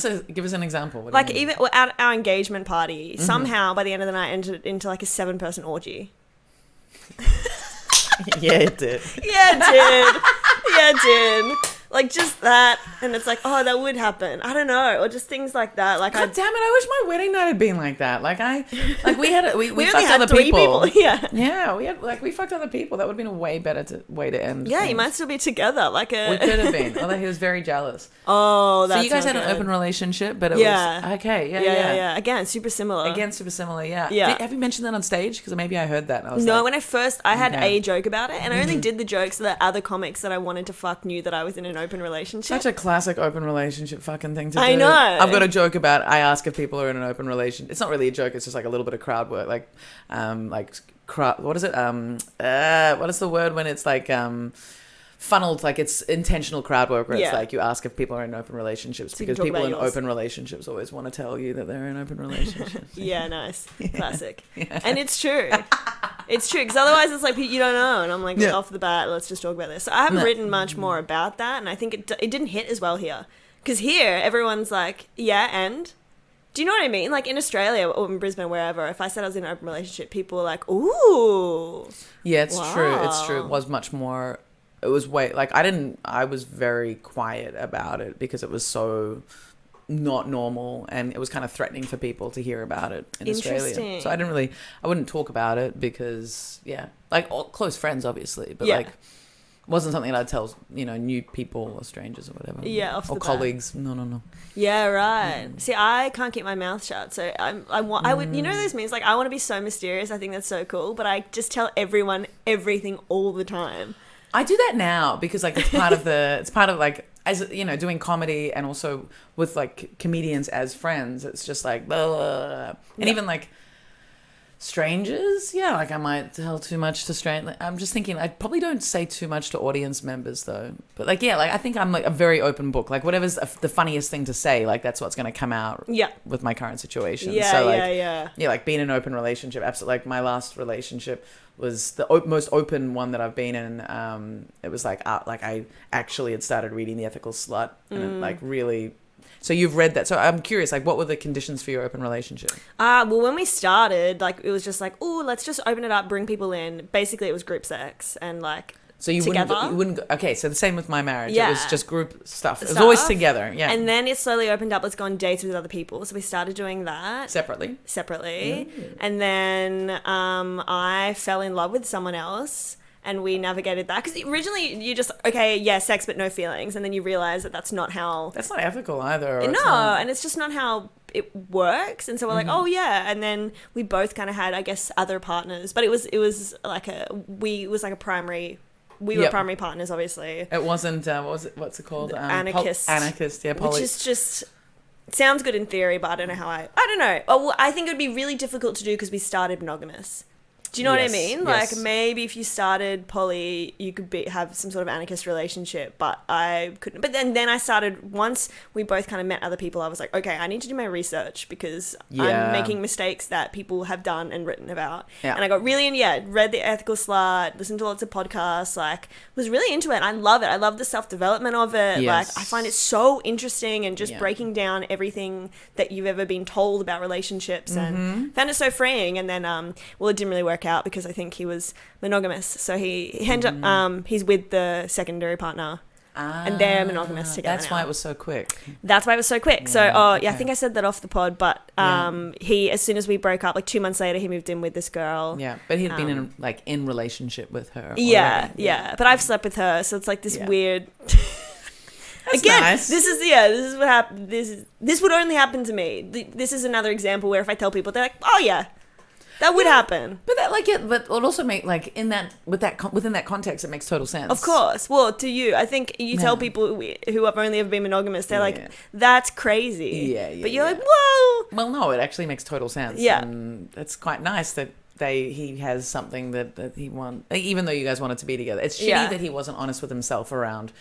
us an example. Like even at our engagement party, somehow by the end of the night, entered into like a 7-person orgy. Yeah, it did. Yeah, it did. Like just that, and it's like, oh, that would happen. I don't know, or just things like that. Like, God damn it! I wish my wedding night had been like that. Like we we fucked had other 3 people. Yeah, we fucked other people. That would have been a way better way to end. Yeah, things. you might still be together. Like we could have been. Although he was very jealous. Oh, that's so you guys had an open relationship, but it was okay. Yeah. Again, super similar. Yeah. Have you mentioned that on stage? Because maybe I heard that. And I was when I had a joke about it, and I only did the joke so that other comics that I wanted to fuck knew that I was in an open relationship. Such a classic open relationship fucking thing to do. I know. I've got a joke about, I ask if people are in an open relationship. It's not really a joke. It's just like a little bit of crowd work. Like what is it? What is the word when it's like, funneled, like it's intentional crowd work where it's like you ask if people are in open relationships, so because people in open relationships always want to tell you that they're in open relationships. Yeah, nice. Classic. Yeah. And it's true. It's true, because otherwise it's like you don't know, and I'm like, off the bat, let's just talk about this. So I haven't written much more about that, and I think it didn't hit as well here, because here everyone's like, and do you know what I mean? Like in Australia or in Brisbane, wherever, if I said I was in an open relationship, people were like, ooh. Yeah, it's true. It's true. It was much more. It was I was very quiet about it because it was so not normal, and it was kind of threatening for people to hear about it in Australia. So I wouldn't talk about it because, like all close friends, obviously, but like wasn't something that I'd tell, new people or strangers or whatever. Yeah, or colleagues. No. Yeah, right. See, I can't keep my mouth shut, so I would, those memes, like I want to be so mysterious. I think that's so cool, but I just tell everyone everything all the time. I do that now because like it's part of like, as doing comedy, and also with like comedians as friends, it's just like blah, blah, blah. And even like Strangers, yeah, like I might tell too much to strangers. I'm just thinking I probably don't say too much to audience members though. But like, yeah, like I think I'm like a very open book. Like whatever's the funniest thing to say, like that's what's going to come out. Yeah. With my current situation. Yeah, so like, yeah. Yeah, like being in an open relationship. Absolutely. Like my last relationship was the most open one that I've been in. It was like I actually had started reading The Ethical Slut, and it, like really. So you've read that. So I'm curious, like, what were the conditions for your open relationship? Well, when we started, like, it was just like, oh, let's just open it up, bring people in. Basically, it was group sex and like. So you together. wouldn't. Okay, so the same with my marriage. Yeah. It was just group stuff. It was always together. Yeah. And then it slowly opened up. Let's go on dates with other people. So we started doing that separately. And then I fell in love with someone else. And we navigated that because originally you just sex but no feelings, and then you realize that that's not how. That's not ethical either. And it's just not how it works. And so we're like, oh yeah, and then we both kind of had, I guess, other partners, but it was like a primary. We were primary partners, obviously. It wasn't. What's it called? Anarchist. Anarchist. Yeah. Which is just. Sounds good in theory, but I don't know how I don't know. Well, I think it would be really difficult to do because we started monogamous. Do you know what I mean? Yes. Like maybe if you started poly, you could have some sort of anarchist relationship, but I couldn't. But then I started, once we both kind of met other people, I was like, okay, I need to do my research because I'm making mistakes that people have done and written about. Yeah. And I got really read The Ethical Slut, listened to lots of podcasts, like was really into it. I love it. I love the self-development of it. Yes. Like I find it so interesting and just breaking down everything that you've ever been told about relationships and found it so freeing. And then, well, it didn't really work out because I think he was monogamous, so he ended up he's with the secondary partner, and they're monogamous together. That's why it was so quick. So I think I said that off the pod, but he, as soon as we broke up, like 2 months later, he moved in with this girl. Yeah, but he'd been in relationship with her. Yeah. But I've slept with her, so it's like this weird. That's Again, nice. this is what happened. This would only happen to me. This is another example where if I tell people, they're like, oh yeah. That would happen. But that but it would also make within that context, it makes total sense. Of course. Well, to you, I think you tell people who have only ever been monogamous, they're like, that's crazy. Yeah. But you're like, whoa. Well, no, it actually makes total sense. Yeah. And it's quite nice that he has something that he wants, even though you guys wanted to be together. It's shitty that he wasn't honest with himself around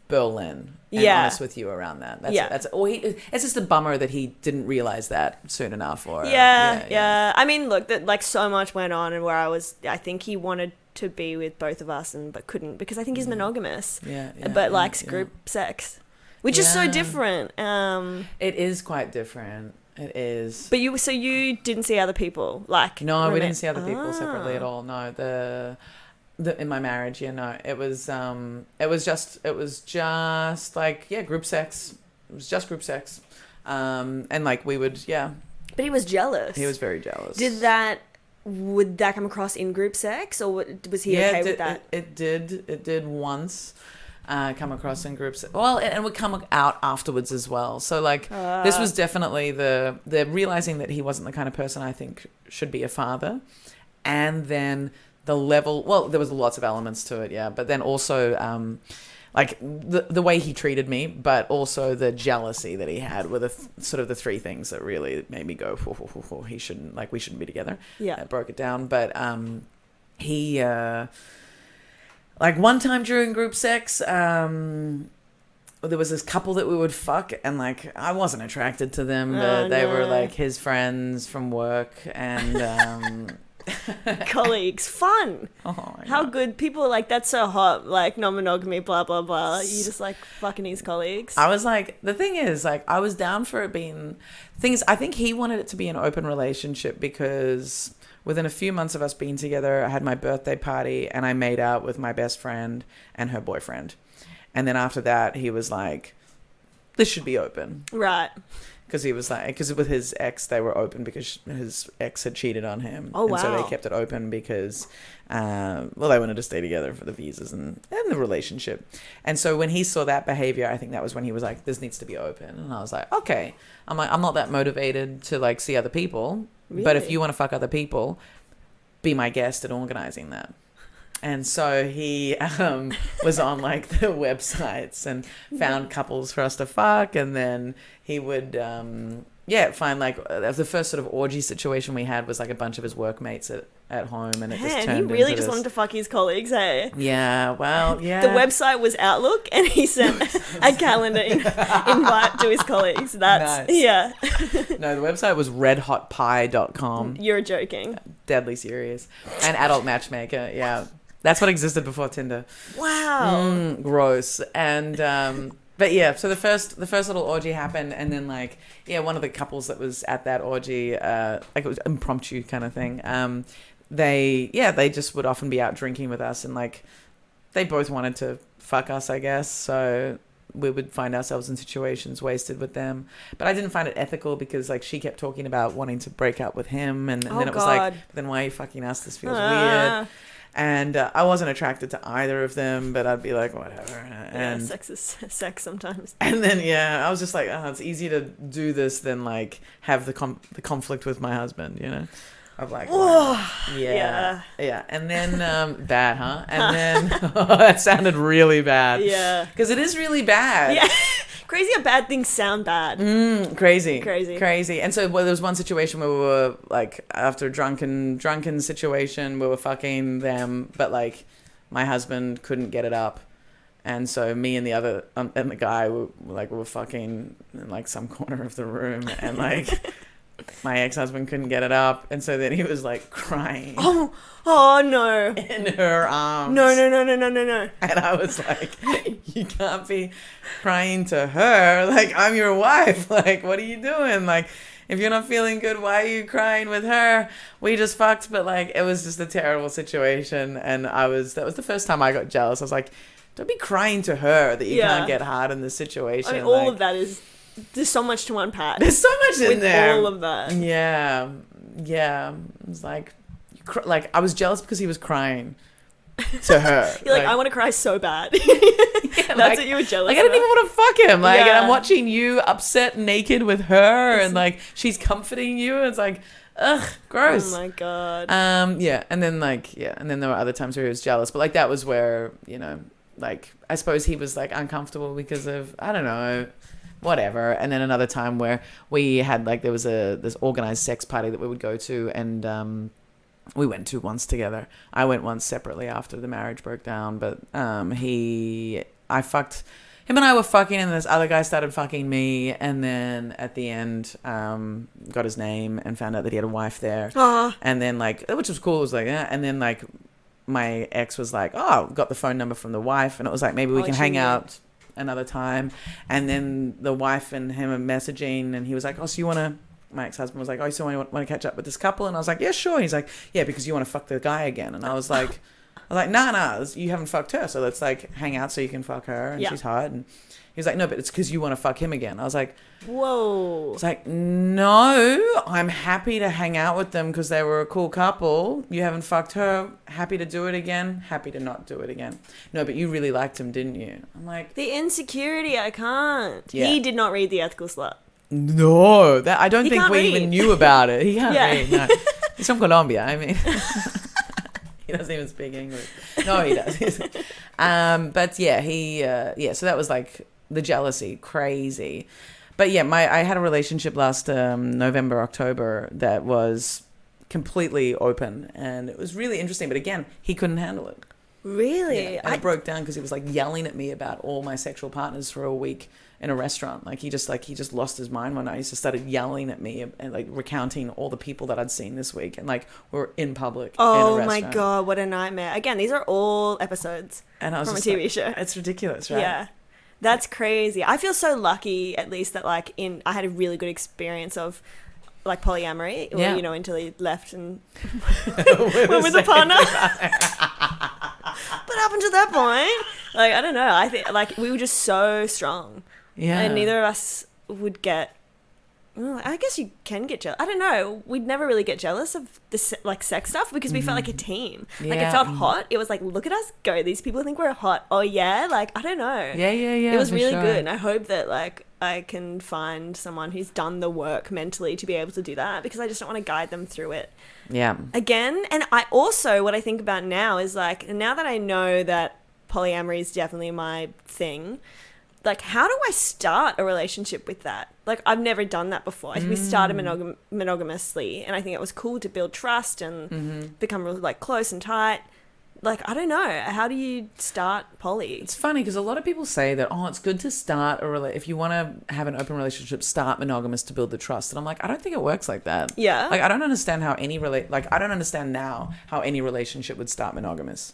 Berlin and honest with you around that. It's just a bummer that he didn't realize that soon enough. Or I mean, look, that so much went on, and I think he wanted to be with both of us, but couldn't because I think he's monogamous. But likes group sex, which is so different. It is quite different. It is. But you didn't see other people No, we didn't see other people separately at all. No, in my marriage, it was just like group sex. It was just group sex, and like we would But he was jealous. He was very jealous. Would that come across in group sex, or was he okay with that? It did once come across in groups. Well, and it would come out afterwards as well. So like this was definitely the realizing that he wasn't the kind of person I think should be a father, and then. The level, well, there was lots of elements to it, but then also, like the way he treated me, but also the jealousy that he had were sort of the three things that really made me go, we shouldn't be together. Yeah, it broke it down. But he, like one time during group sex, there was this couple that we would fuck, and like I wasn't attracted to them, but they were like his friends from work, and. Colleagues, fun. How good people are like, that's so hot, like non-monogamy, blah blah blah. You just like fucking his colleagues. I was like, the thing is, like, I was down for it being things. I think he wanted it to be an open relationship because within a few months of us being together, I had my birthday party and I made out with my best friend and her boyfriend, and then after that he was like, this should be open, right? Because he was like, because with his ex, they were open because his ex had cheated on him. Oh, wow. And so they kept it open because, they wanted to stay together for the visas and the relationship. And so when he saw that behavior, I think that was when he was like, this needs to be open. And I was like, okay. I'm not that motivated to like see other people. Really? But if you want to fuck other people, be my guest at organizing that. And so he was on like the websites and found couples for us to fuck, and then he would find like the first sort of orgy situation we had was like a bunch of his workmates at home, and it just turned he really into just this. wanted to fuck his colleagues, hey? Yeah, well, yeah. The website was Outlook, and he sent a calendar invite to his colleagues. That's Nice. yeah. No, the website was redhotpie.com. You're joking. Deadly serious. And Adult Matchmaker, yeah. That's what existed before Tinder. Wow. Gross. And but yeah, so the first little orgy happened, and then like one of the couples that was at that orgy, like it was impromptu kind of thing. They just would often be out drinking with us, and like they both wanted to fuck us, I guess. So we would find ourselves in situations wasted with them. But I didn't find it ethical because like she kept talking about wanting to break up with him, and then it was like, then why are you fucking us? This feels weird. And I wasn't attracted to either of them, but I'd be like, whatever. And sex is sex sometimes. And then, I was just like, it's easier to do this than like have the conflict with my husband, you know? I'm like, yeah. And then, bad, huh? And then, that sounded really bad. Yeah. Because it is really bad. Yeah. Crazy how bad things sound bad. Crazy. And so there was one situation where we were like, after a drunken situation, we were fucking them, but like my husband couldn't get it up. And so me and the other, and the guy we were fucking in like some corner of the room, and like my ex-husband couldn't get it up. And so then he was like crying. Oh no. In her arms. No. And I was like, you can't be crying to her. Like, I'm your wife. Like, what are you doing? Like, if you're not feeling good, why are you crying with her? We just fucked. But like, it was just a terrible situation. And that was the first time I got jealous. I was like, don't be crying to her that you can't get hard in this situation. I mean, all of that is, there's so much to unpack. There's so much in there. All of that. Yeah. It was like, I was jealous because he was crying to her. You're like, I want to cry so bad. That's what you were jealous Like, I didn't even want to fuck him. Like, and I'm watching you upset naked with her, and like, she's comforting you. And it's like, ugh, gross. Oh my God. And then and then there were other times where he was jealous. But like, that was where, like, I suppose he was like uncomfortable because of, I don't know, whatever. And then another time where we had like, there was this organized sex party that we would go to, and we went to once together. I went once separately after the marriage broke down, but I fucked him, and I were fucking, and this other guy started fucking me, and then at the end got his name and found out that he had a wife there. And then like, which was cool, it was like, and then like my ex was like, got the phone number from the wife, and it was like, maybe we can hang out another time. And then the wife and him are messaging, and he was like, so you want to, my ex-husband was like, so you want to catch up with this couple? And I was like, yeah, sure. He's like, yeah, because you want to fuck the guy again. And I was like, nah, you haven't fucked her, so let's like hang out so you can fuck her, and she's hot. And he was like, no, but it's because you want to fuck him again. I was like, whoa. It's like, no, I'm happy to hang out with them because they were a cool couple. You haven't fucked her. Happy to do it again. Happy to not do it again. No, but you really liked him, didn't you? I'm like, the insecurity, I can't. Yeah. He did not read The Ethical Slut. No, that I don't think we even knew about it. He can't read. No. He's from Colombia. I mean, he doesn't even speak English. No, he does. But yeah, so that was like the jealousy, crazy. But yeah, I had a relationship last November, October that was completely open, and it was really interesting. But again, he couldn't handle it. Really? Yeah, I broke down because he was like yelling at me about all my sexual partners for a week in a restaurant. Like he just lost his mind one night. He just started yelling at me and like recounting all the people that I'd seen this week, and like we're in public. Oh in a my restaurant. God, what a nightmare! Again, these are all episodes and I was from a just TV like, show. It's ridiculous, right? Yeah. That's cravy. I feel so lucky, at least, that like I had a really good experience of like polyamory, until he left and went with a partner. What happened to that point? Like, I don't know. I think like we were just so strong. Yeah. And neither of us would get I guess you can get jealous. I don't know. We'd never really get jealous of the sex stuff because we felt like a team. Like it felt hot. It was like, look at us go. These people think we're hot. Oh yeah. Like, I don't know. Yeah. It was really good. And I hope that like I can find someone who's done the work mentally to be able to do that, because I just don't want to guide them through it. Yeah. Again. And I also, what I think about now is like, now that I know that polyamory is definitely my thing, like, how do I start a relationship with that? Like, I've never done that before. We started monogamously, and I think it was cool to build trust and become really, like, close and tight. Like, I don't know. How do you start poly? It's funny because a lot of people say that, it's good to start if you want to have an open relationship, start monogamous to build the trust. And I'm like, I don't think it works like that. Yeah. Like, I don't understand how I don't understand now how any relationship would start monogamous.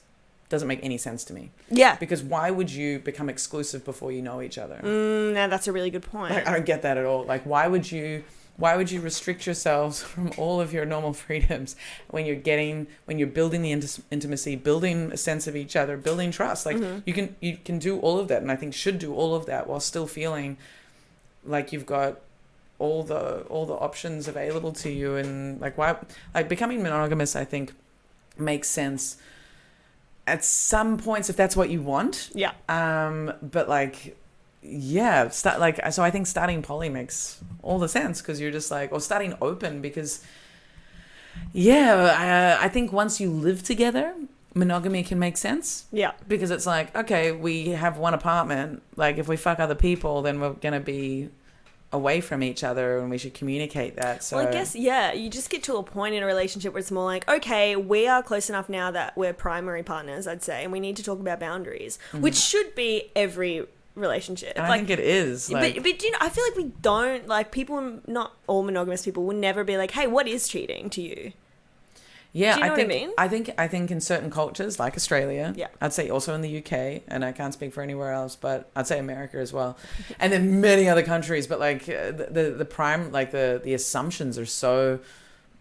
Doesn't make any sense to me. Yeah. Because why would you become exclusive before you know each other? No, that's a really good point. Like, I don't get that at all. Like, why would you restrict yourselves from all of your normal freedoms when you're building the intimacy, building a sense of each other, building trust? Like, you can do all of that, and I think should do all of that while still feeling like you've got all the options available to you. And like, why, like, becoming monogamous, I think makes sense at some points if that's what you want. Yeah. But like, yeah, so I think starting poly makes all the sense, because you're just like, or starting open, because I think once you live together, monogamy can make sense. Yeah. Because it's like, okay, we have one apartment. Like, if we fuck other people, then we're gonna be away from each other, and we should communicate that. So well, I guess, you just get to a point in a relationship where it's more like, okay, we are close enough now that we're primary partners, I'd say, and we need to talk about boundaries, which should be every relationship. And I think it is. Like, but you know, I feel like we don't, like, people, not all monogamous people, will never be like, hey, what is cheating to you? Yeah, do you know what I mean? I think in certain cultures, like Australia, I'd say also in the UK, and I can't speak for anywhere else, but I'd say America as well, and then many other countries. But like the assumptions are so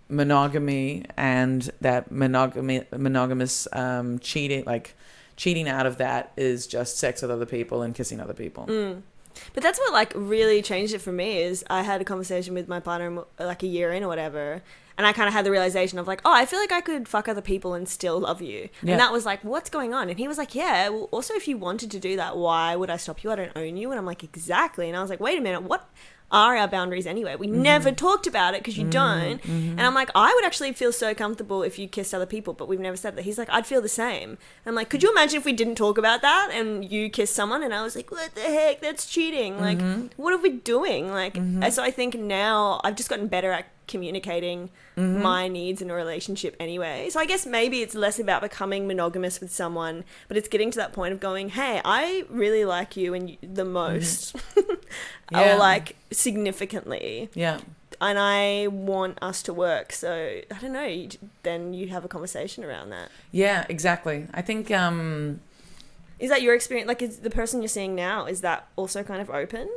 monogamy, and that monogamous cheating out of that is just sex with other people and kissing other people. But that's what like really changed it for me. Is I had a conversation with my partner like a year in or whatever. And I kind of had the realization of like, I feel like I could fuck other people and still love you. Yeah. And that was like, what's going on? And he was like, yeah, well, also if you wanted to do that, why would I stop you? I don't own you. And I'm like, exactly. And I was like, wait a minute, what are our boundaries anyway? We never talked about it because you don't. And I'm like, I would actually feel so comfortable if you kissed other people, but we've never said that. He's like, I'd feel the same. And I'm like, could you imagine if we didn't talk about that and you kissed someone? And I was like, what the heck? That's cheating. Like, what are we doing? Like, so I think now I've just gotten better at communicating my needs in a relationship anyway. So I guess maybe it's less about becoming monogamous with someone, but it's getting to that point of going, hey, I really like you and the most or like significantly. Yeah. And I want us to work. So I don't know, then you have a conversation around that. Yeah, exactly. I think is that your experience? Like, is the person you're seeing now, is that also kind of open?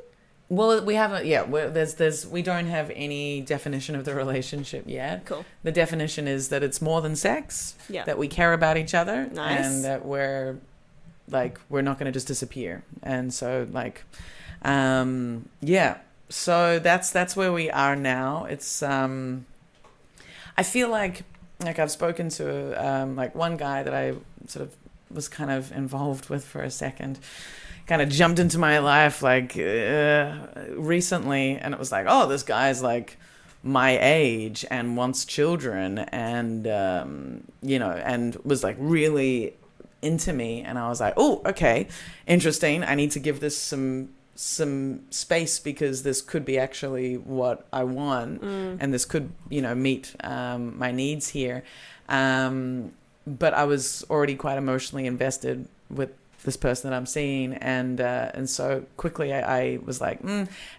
Well, we haven't. Yeah, we don't have any definition of the relationship yet. Cool. The definition is that it's more than sex. Yeah. That we care about each other. Nice. And that we're not going to just disappear. And so yeah. So that's where we are now. It's I feel like I've spoken to like one guy that I sort of was kind of involved with for a second. Kind of jumped into my life like recently, and it was like, oh, this guy's like my age and wants children, and and was like really into me, and I was like, oh, okay, interesting. I need to give this some space, because this could be actually what I want, and this could meet my needs here, but I was already quite emotionally invested with this person that I'm seeing, and so quickly I was like,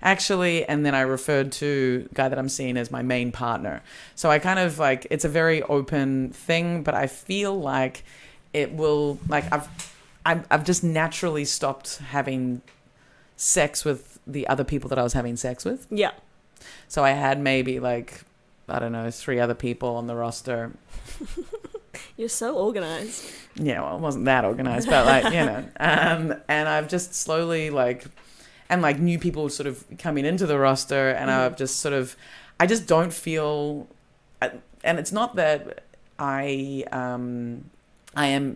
actually, and then I referred to the guy that I'm seeing as my main partner. So I kind of like, it's a very open thing, but I feel like it will, like, I've just naturally stopped having sex with the other people that I was having sex with. Yeah. So I had maybe like, I don't know, 3 other people on the roster. You're so organized. Yeah, well, it wasn't that organized, but like, and I've just slowly like, and like new people sort of coming into the roster, and I've just sort of, I just don't feel, and it's not that I am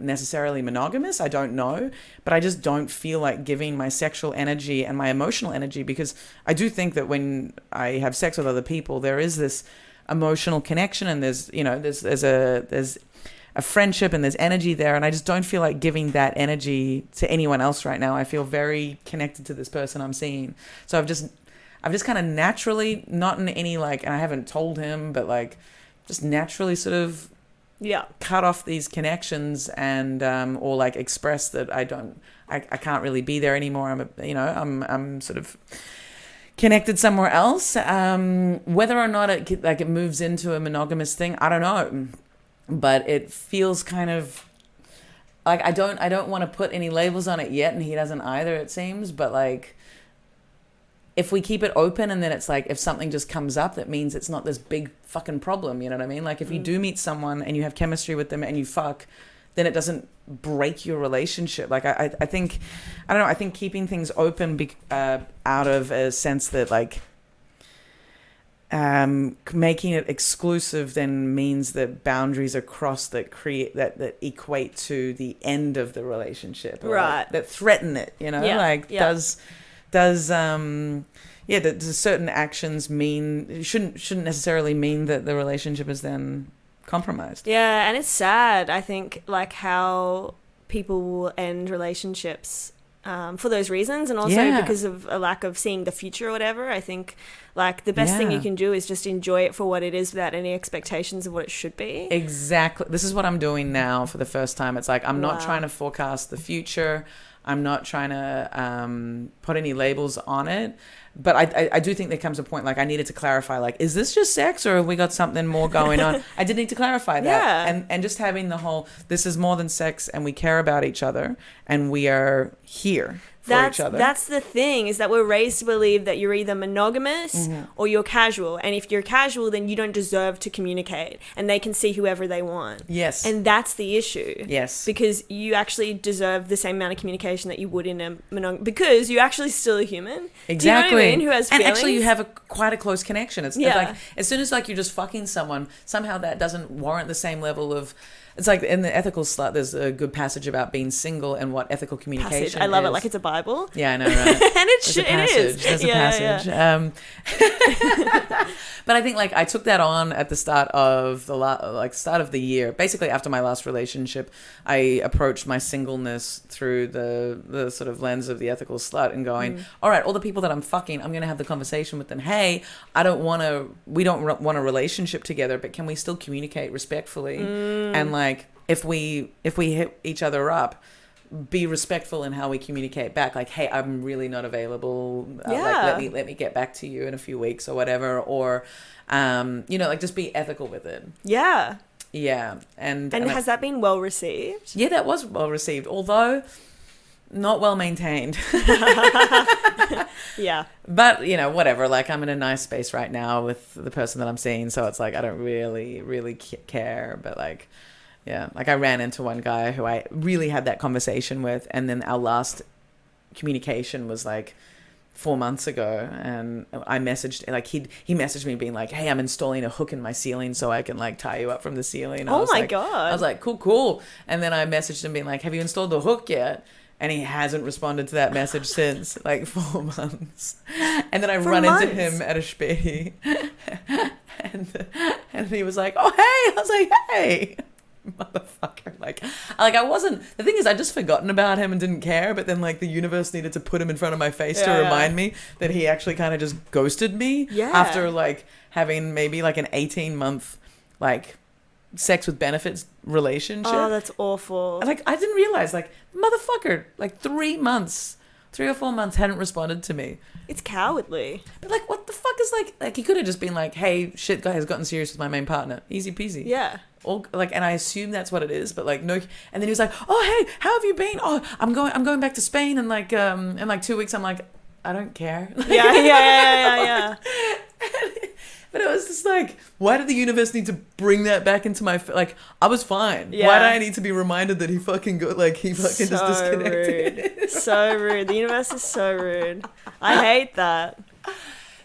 necessarily monogamous. I don't know, but I just don't feel like giving my sexual energy and my emotional energy, because I do think that when I have sex with other people, there is this emotional connection, and there's, you know, there's a friendship, and there's energy there, and I just don't feel like giving that energy to anyone else right now. I feel very connected to this person I'm seeing, so I've just kind of naturally, not in any like, and I haven't told him, but like just naturally sort of cut off these connections, and or like express that I can't really be there anymore. I'm sort of connected somewhere else. Whether or not it moves into a monogamous thing, I don't know, but it feels kind of like I don't want to put any labels on it yet, and he doesn't either, it seems. But like, if we keep it open, and then it's like, if something just comes up, that means it's not this big fucking problem, you know what I mean? Like, if you do meet someone and you have chemistry with them and you fuck, then it doesn't break your relationship. Like, I think, I don't know, I think keeping things open out of a sense that like making it exclusive then means that boundaries are crossed that create that equate to the end of the relationship, right? That threaten it, you know, does certain actions mean shouldn't necessarily mean that the relationship is then compromised. Yeah, and it's sad, I think, like how people will end relationships for those reasons, and also because of a lack of seeing the future or whatever. I think like the best thing you can do is just enjoy it for what it is without any expectations of what it should be. Exactly. This is what I'm doing now for the first time. It's like, I'm not trying to forecast the future. I'm not trying to put any labels on it. But I do think there comes a point, like, I needed to clarify, like, is this just sex, or have we got something more going on? I did need to clarify that. Yeah. And just having the whole, this is more than sex, and we care about each other, and we are here for each other. That's the thing, is that we're raised to believe that you're either monogamous or you're casual. And if you're casual, then you don't deserve to communicate, and they can see whoever they want. Yes. And that's the issue. Yes. Because you actually deserve the same amount of communication that you would in a because you're actually still a human. Exactly. Do you know what I mean? Who has feelings. And actually you have quite a close connection. It's like, as soon as like you're just fucking someone, somehow that doesn't warrant the same level of, it's like in the ethical slut, there's a good passage about being single and what ethical communication is. I love it, like it's a Bible. Yeah, I know, right? And it is. There's a passage. But I think like I took that on at the start of the year. Basically, after my last relationship, I approached my singleness through the sort of lens of the ethical slut, and going, all right, all the people that I'm fucking, I'm going to have the conversation with them. Hey, we don't want a relationship together, but can we still communicate respectfully? And like, if we hit each other up, be respectful in how we communicate back. Like, hey, I'm really not available. Like, let me get back to you in a few weeks or whatever. Or, like, just be ethical with it. Yeah. Yeah. And has that been well received? Yeah, that was well received, although not well maintained. Yeah. But, whatever. Like, I'm in a nice space right now with the person that I'm seeing. So it's like, I don't really, really care. But like, yeah, like I ran into one guy who I really had that conversation with, and then our last communication was like 4 months ago, and I messaged, like he messaged me being like, hey, I'm installing a hook in my ceiling so I can like tie you up from the ceiling. Oh my God. I was like, cool. And then I messaged him being like, have you installed the hook yet? And he hasn't responded to that message since, like 4 months. And then I run into him at a spee, and he was like, oh, hey. I was like, hey. Motherfucker. Like I wasn't, the thing is, I'd just forgotten about him and didn't care, but then like the universe needed to put him in front of my face to remind me that he actually kind of just ghosted me after like having maybe like an 18-month like sex with benefits relationship. Oh, that's awful. Like, I didn't realize, like, motherfucker, like 3 or 4 months hadn't responded to me. It's cowardly. But like, what the fuck is like he could have just been like, hey, shit, guy has gotten serious with my main partner, easy peasy. Yeah. Or like, and I assume that's what it is, but like, no. And then he was like, oh, hey, how have you been? Oh, I'm going back to Spain in like 2 weeks. I'm like, I don't care. Yeah. But it was just like, why did the universe need to bring that back into my like? I was fine. Yeah. Why did I need to be reminded that he fucking just disconnected? Rude. So rude. The universe is so rude. I hate that.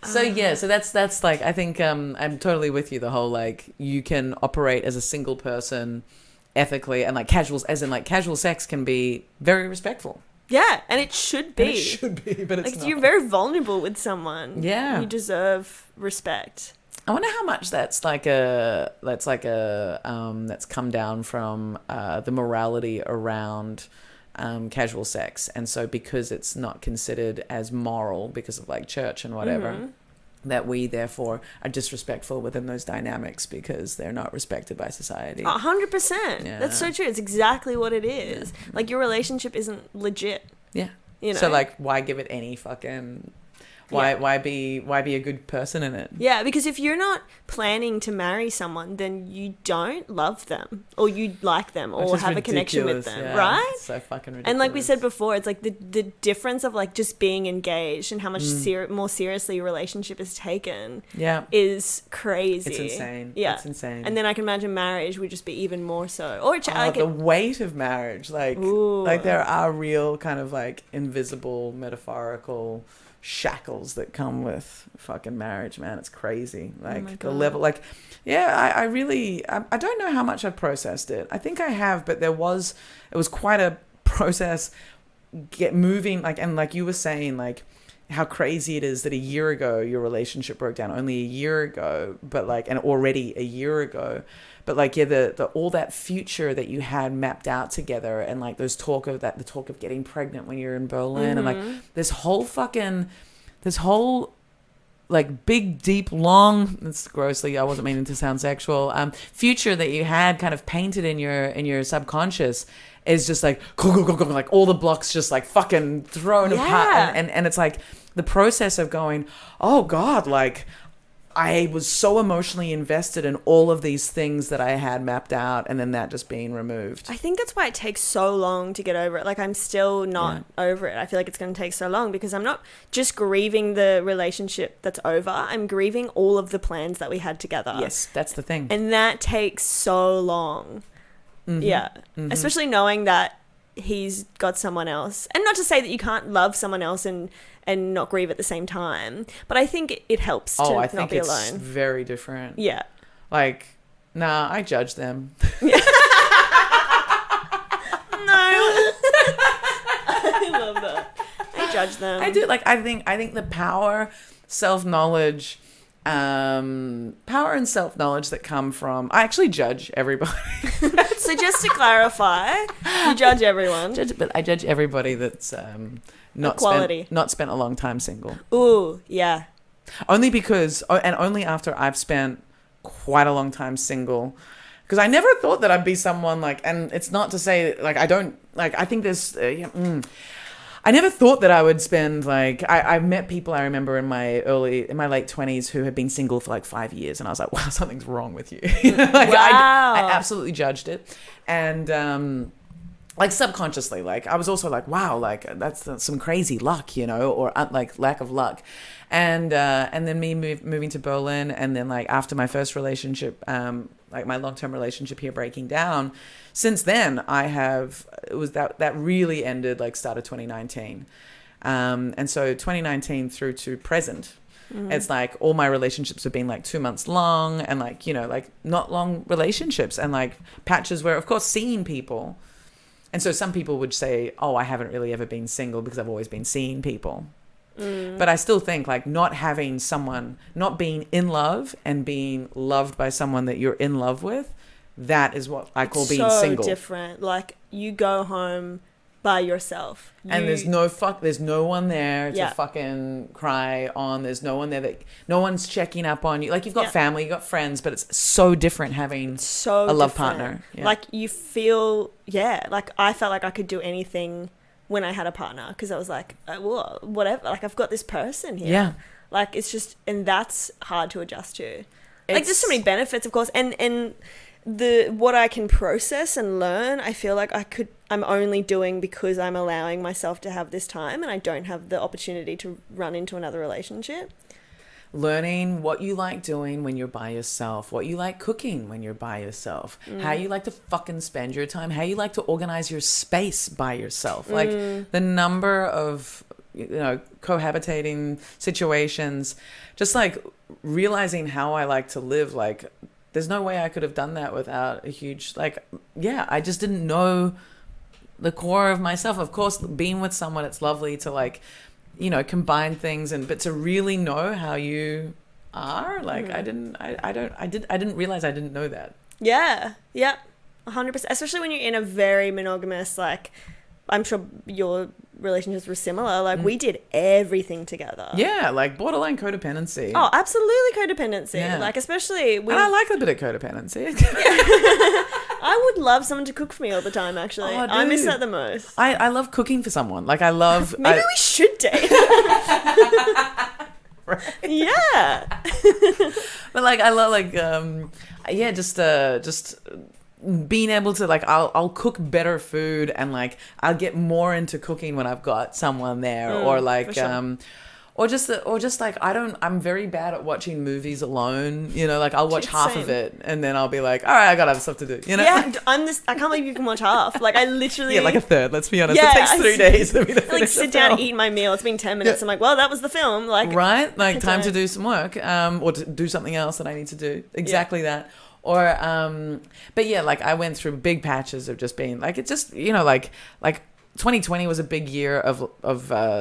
So yeah, so that's like, I think I'm totally with you. The whole like, you can operate as a single person ethically, and like casual sex can be very respectful. Yeah, and it should be. And it should be, but it's like, not. You're very vulnerable with someone. Yeah. You deserve respect. I wonder how much that's come down from the morality around casual sex, and so because it's not considered as moral because of like church and whatever, that we therefore are disrespectful within those dynamics because they're not respected by society. 100%. Yeah. That's so true. It's exactly what it is. Yeah. Like, your relationship isn't legit. Yeah. You know? So like, why give it any fucking? Why be a good person in it? Yeah, because if you're not planning to marry someone, then you don't love them, or you like them, or have a connection with them, yeah. right? It's so fucking ridiculous. And like we said before, it's like the difference of like just being engaged and how much more seriously your relationship is taken. Yeah, is crazy. It's insane. Yeah, it's insane. And then I can imagine marriage would just be even more so. Or the weight of marriage, like there are real kind of like invisible, metaphorical shackles that come with fucking marriage, man. It's crazy. Like the level, like, yeah, I really I don't know how much I've processed it. I think I have, but it was quite a process moving, like, and like you were saying, like how crazy it is that a year ago your relationship broke down, only a year ago, but like, and already a year ago, but like, yeah, the all that future that you had mapped out together, and like the talk of getting pregnant when you're in Berlin, and like this whole like big, deep, long, it's grossly, I wasn't meaning to sound sexual, future that you had kind of painted in your subconscious is just like, like all the blocks just like fucking thrown apart. And it's like the process of going, oh God, like I was so emotionally invested in all of these things that I had mapped out, and then that just being removed. I think that's why it takes so long to get over it. Like, I'm still not over it. I feel like it's going to take so long because I'm not just grieving the relationship that's over. I'm grieving all of the plans that we had together. Yes, that's the thing. And that takes so long. Mm-hmm. Yeah. Mm-hmm. Especially knowing that he's got someone else. And not to say that you can't love someone else and not grieve at the same time, but I think it helps to not be alone. I think it's very different. Yeah. Like, nah, I judge them. No. I love that. I judge them. I do. Like, I think the power, self-knowledge, power and self-knowledge that come from, I actually judge everybody. So just to clarify, you judge everyone. But I judge everybody that's not spent a long time single. Ooh, yeah. Only because, and only after I've spent quite a long time single, because I never thought that I'd be someone like, and it's not to say like I don't, like, I think there's I never thought that I would spend, like, I met people I remember in my late 20s who had been single for like 5 years, and I was like, wow, something's wrong with you. Like, wow. I absolutely judged it. And like subconsciously, like I was also like, wow, like that's some crazy luck, or like lack of luck. And then me moving to Berlin, and then like after my first relationship, like my long-term relationship here breaking down, since then that really ended like start of 2019. And so 2019 through to present, it's like all my relationships have been like 2 months long, and like, like not long relationships, and like patches where, of course, seeing people. And so some people would say, oh, I haven't really ever been single because I've always been seeing people. But I still think like not having someone, not being in love and being loved by someone that you're in love with, that is what I call being single. So different. Like, you go home by yourself. And there's no one there to fucking cry on. There's no one there no one's checking up on you. Like, you've got family, you've got friends, but it's so different having a love partner. Yeah. Like, you feel, like I felt like I could do anything when I had a partner, because I was like, well, whatever, like I've got this person here. Yeah. Like, it's just, and that's hard to adjust to. Like, there's so many benefits, of course, and what I can process and learn, I feel like I'm only doing because I'm allowing myself to have this time, and I don't have the opportunity to run into another relationship. learning what you like doing when you're by yourself, what you like cooking when you're by yourself, how you like to fucking spend your time, how you like to organize your space by yourself. Like the number of, cohabitating situations, just like realizing how I like to live. Like there's no way I could have done that without a huge, I just didn't know the core of myself. Of course, being with someone, it's lovely to like, combine things, but to really know how you are, like I didn't realize I didn't know that. Yeah. 100%. Especially when you're in a very monogamous, like, I'm sure your relationships were similar. Like we did everything together. Yeah, like borderline codependency. Oh, absolutely codependency. Yeah. Like especially and I like a bit of codependency. I would love someone to cook for me all the time, actually. Oh, I miss dude. that the most. I love cooking for someone. Like I love. Maybe we should date. Right. Yeah. But like I love just being able to like I'll cook better food, and like I'll get more into cooking when I've got someone there, or like sure. or just like I'm very bad at watching movies alone, like I'll watch half Same. of it and then I'll be like, all right, I got other stuff to do, Yeah, I can't believe you can watch half. Like I literally like a third, let's be honest. Yeah, It takes 3 days for me to I, finish sit the down film. and eat my meal. It's been 10 minutes. Yeah. I'm like, well, that was the film. Like Right? Like time to don't. do some work, or to do something else that I need to do. Exactly that. Or, but yeah, like I went through big patches of just being like, it's just, like 2020 was a big year of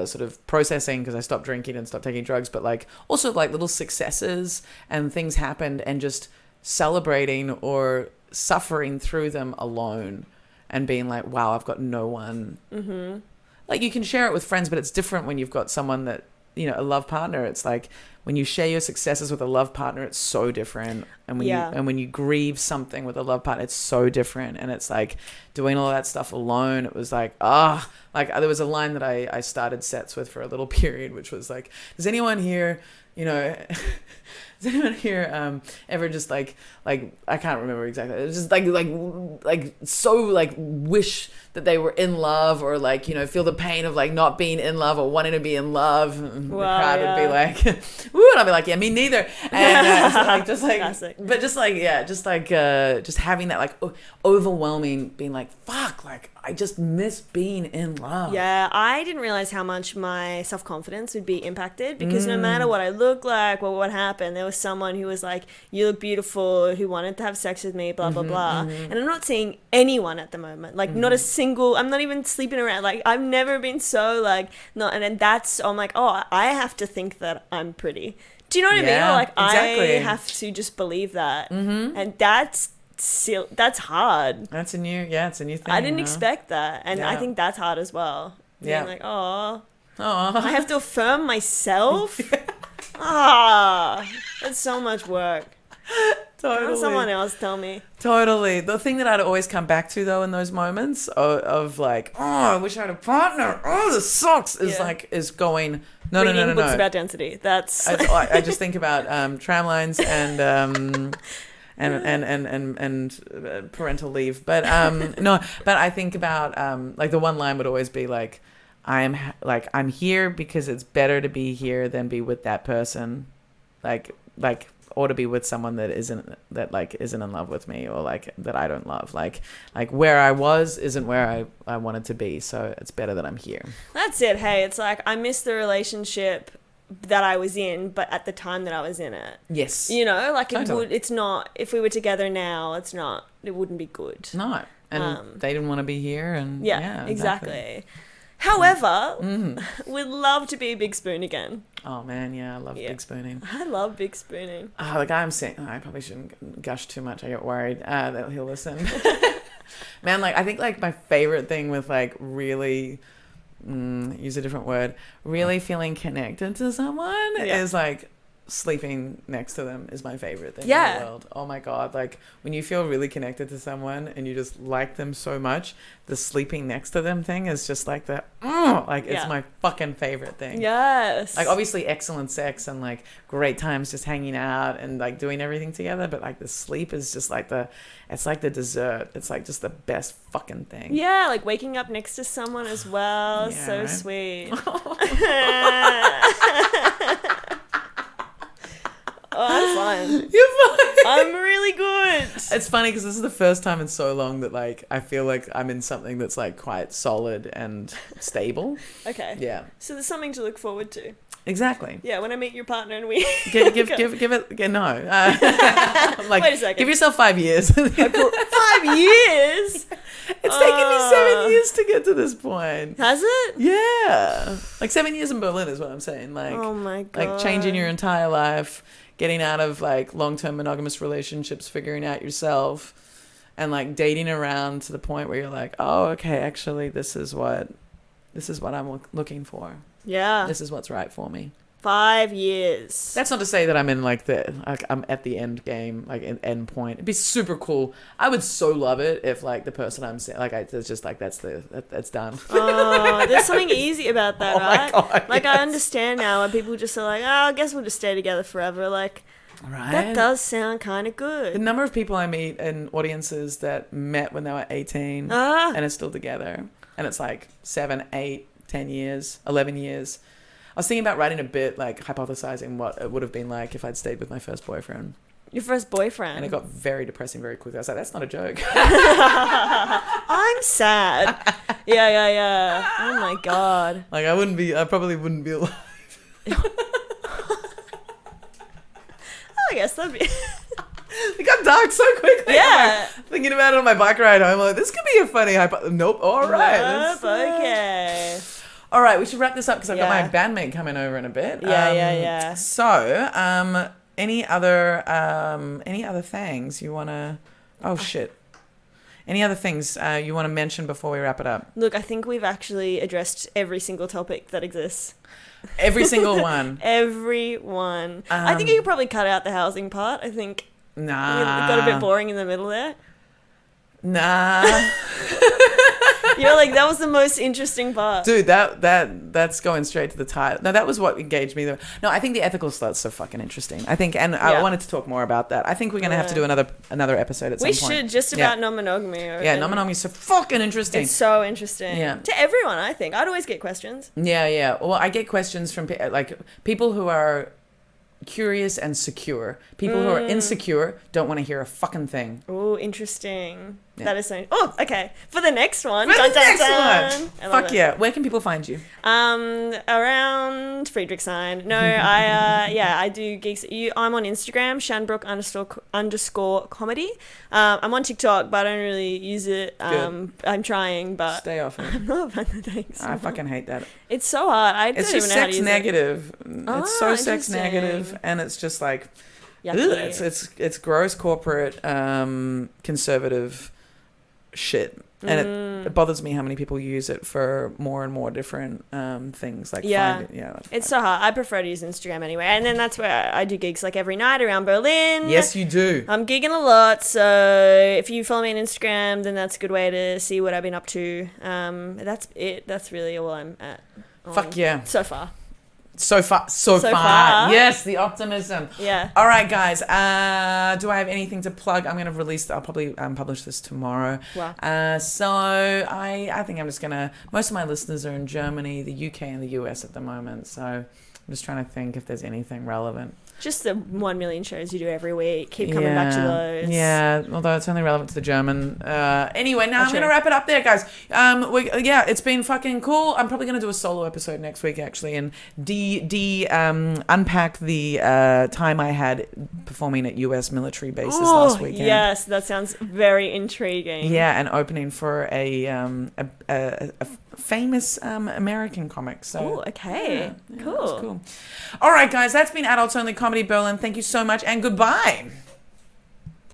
sort of processing, because I stopped drinking and stopped taking drugs, but like also like little successes and things happened, and just celebrating or suffering through them alone, and being like, wow, I've got no one. Mm-hmm. Like you can share it with friends, but it's different when you've got someone that, a love partner. It's like when you share your successes with a love partner, it's so different. And when you grieve something with a love partner, it's so different. And it's like doing all that stuff alone. It was like, there was a line that I started sets with for a little period, which was like, does anyone here, does anyone here ever just like I can't remember exactly. It was just like so like wish that they were in love, or like, feel the pain of like not being in love or wanting to be in love. And the crowd would be like, woo, and I'd be like, yeah, me neither. And so just like Classic. but just having that like overwhelming, being like, fuck, like I just miss being in love. Yeah, I didn't realize how much my self-confidence would be impacted, because no matter what I look like or what happened, there was someone who was like, you look beautiful, who wanted to have sex with me, blah, blah, blah. And I'm not seeing anyone at the moment. Like not a single, I'm not even sleeping around. Like I've never been so like, not, and then I'm like, oh, I have to think that I'm pretty. Do you know what I mean? Or like exactly. I have to just believe that. And that's hard. It's a new thing. I didn't expect that, and I think that's hard as well. Being like, oh, I have to affirm myself. That's so much work. Totally. Let someone else tell me. Totally. The thing that I'd always come back to though in those moments of like, oh, I wish I had a partner. Oh, this sucks. Is going no. Reading books about density. That's. I just think about tram lines and parental leave, but but I think about like the one line would always be like, I'm here because it's better to be here than be with that person, like or to be with someone that isn't in love with me, or like that I don't love, like where I was isn't where I wanted to be, so it's better that I'm here. That's it. Hey, it's like I miss the relationship that I was in, but at the time that I was in it. Yes. Like totally. it's not, if we were together now, it wouldn't be good. No. And they didn't want to be here, and yeah exactly. However, we'd love to be a big spoon again. Oh man, yeah, I love big spooning. I love big spooning. The guy I'm saying, I probably shouldn't gush too much. I get worried that he'll listen. Man, like I think like my favorite thing with like really, use a different word, really feeling connected to someone is like sleeping next to them is my favorite thing in the world. Oh my god, like when you feel really connected to someone and you just like them so much, the sleeping next to them thing is just like the it's my fucking favorite thing. Yes. Like obviously excellent sex and like great times just hanging out and like doing everything together, but like the sleep is just like it's like the dessert. It's like just the best fucking thing. Yeah, like waking up next to someone as well. So right? sweet. fine. You're fine. I'm really good. It's funny because this is the first time in so long that like I feel like I'm in something that's like quite solid and stable. Okay. Yeah. So there's something to look forward to. Exactly. Yeah, when I meet your partner and we Give it. No. I'm like, wait a second. give yourself 5 years. 5 years. It's taken me 7 years to get to this point. Has it? Yeah. Like 7 years in Berlin is what I'm saying. Like, Oh my God. like changing your entire life, getting out of like long-term monogamous relationships, figuring out yourself, and like dating around to the point where you're like, oh, okay, actually, this is what I'm looking for. Yeah. This is what's right for me. 5 years. That's not to say that I'm in like I'm at the end game, like an end point. It'd be super cool. I would so love it if like the person I'm saying, like it's just like that's done. Oh, there's something easy about that, Oh my right? God, like yes. I understand now when people just are like, oh, I guess we'll just stay together forever. Like Right. that does sound kind of The good. number of people I meet in audiences that met when they were 18 Ah. and are still together, and it's like 7, 8, 10 years, 11 years. I was thinking about writing a bit, like hypothesizing what it would have been like if I'd stayed with my first boyfriend. Your first boyfriend. And it got very depressing very quickly. I was like, that's not a joke. I'm sad. Yeah. Oh my God. Like I probably wouldn't be alive. I guess that'd be. It got dark so quickly. Yeah. I'm like, thinking about it on my bike ride home. I'm like, this could be a funny Nope. All right. Nope, okay. All right. We should wrap this up because I've got my Yeah. bandmate coming over in a bit. Yeah. So, any other things you want to... Oh, shit. Any other things you want to mention before we wrap it up? Look, I think we've actually addressed every single topic that exists. Every single one. Every one. I think you could probably cut out the housing part. I think Nah. it got a bit boring in the middle there. Nah. You're like, that was the most interesting part. Dude, that's going straight to the title. No, that was what engaged me. No, I think the ethical slut's so fucking interesting. I think, and I Yeah. wanted to talk more about that. I think we're gonna have to do another episode at some We point. should, just about non-monogamy. Yeah, non-monogamy is so fucking interesting. It's so interesting. Yeah. To everyone, I think. I'd always get questions. Yeah. Well, I get questions from like people who are curious and secure. People who are insecure don't want to hear a fucking thing. Oh, interesting. Yeah. That is so... Oh, okay. For the next one. For the next one. I love Fuck it. yeah. Where can people find you? Around Friedrichshain. No, I do gigs. I'm on Instagram, __ comedy. I'm on TikTok, but I don't really use it. I'm trying, but Stay off it. I'm not thanks. I fucking hate that. It's so hard. I It's don't just even know how to sex use negative. Oh, It's so sex interesting. negative, and it's just like ugh, Yucky. it's gross corporate conservative shit, and it bothers me how many people use it for more and more different things. Like It's so hard. I prefer to use Instagram anyway, and then that's where I do gigs like every night around Berlin. Yes, you do. I'm gigging a lot, so if you follow me on Instagram, then that's a good way to see what I've been up to. That's it. That's really all I'm at. Fuck yeah. So far. So far. Yes, the optimism. Yeah. All right, guys. Do I have anything to plug? I'm going to release... I'll probably publish this tomorrow. Wow. So I think I'm just going to... Most of my listeners are in Germany, the UK, and the US at the moment. So I'm just trying to think if there's anything relevant. Just the 1 million shows you do every week. Keep coming back to those. Yeah, although it's only relevant to the German. Anyway, now I'm True. going to wrap it up there, guys. It's been fucking cool. I'm probably going to do a solo episode next week, actually, and unpack the time I had performing at US military bases last weekend. Yes, that sounds very intriguing. Yeah, and opening for a famous American comic. So, okay. yeah, Cool. it was cool. All right, guys, that's been Adults Only Comedy Berlin. Thank you so much, and goodbye.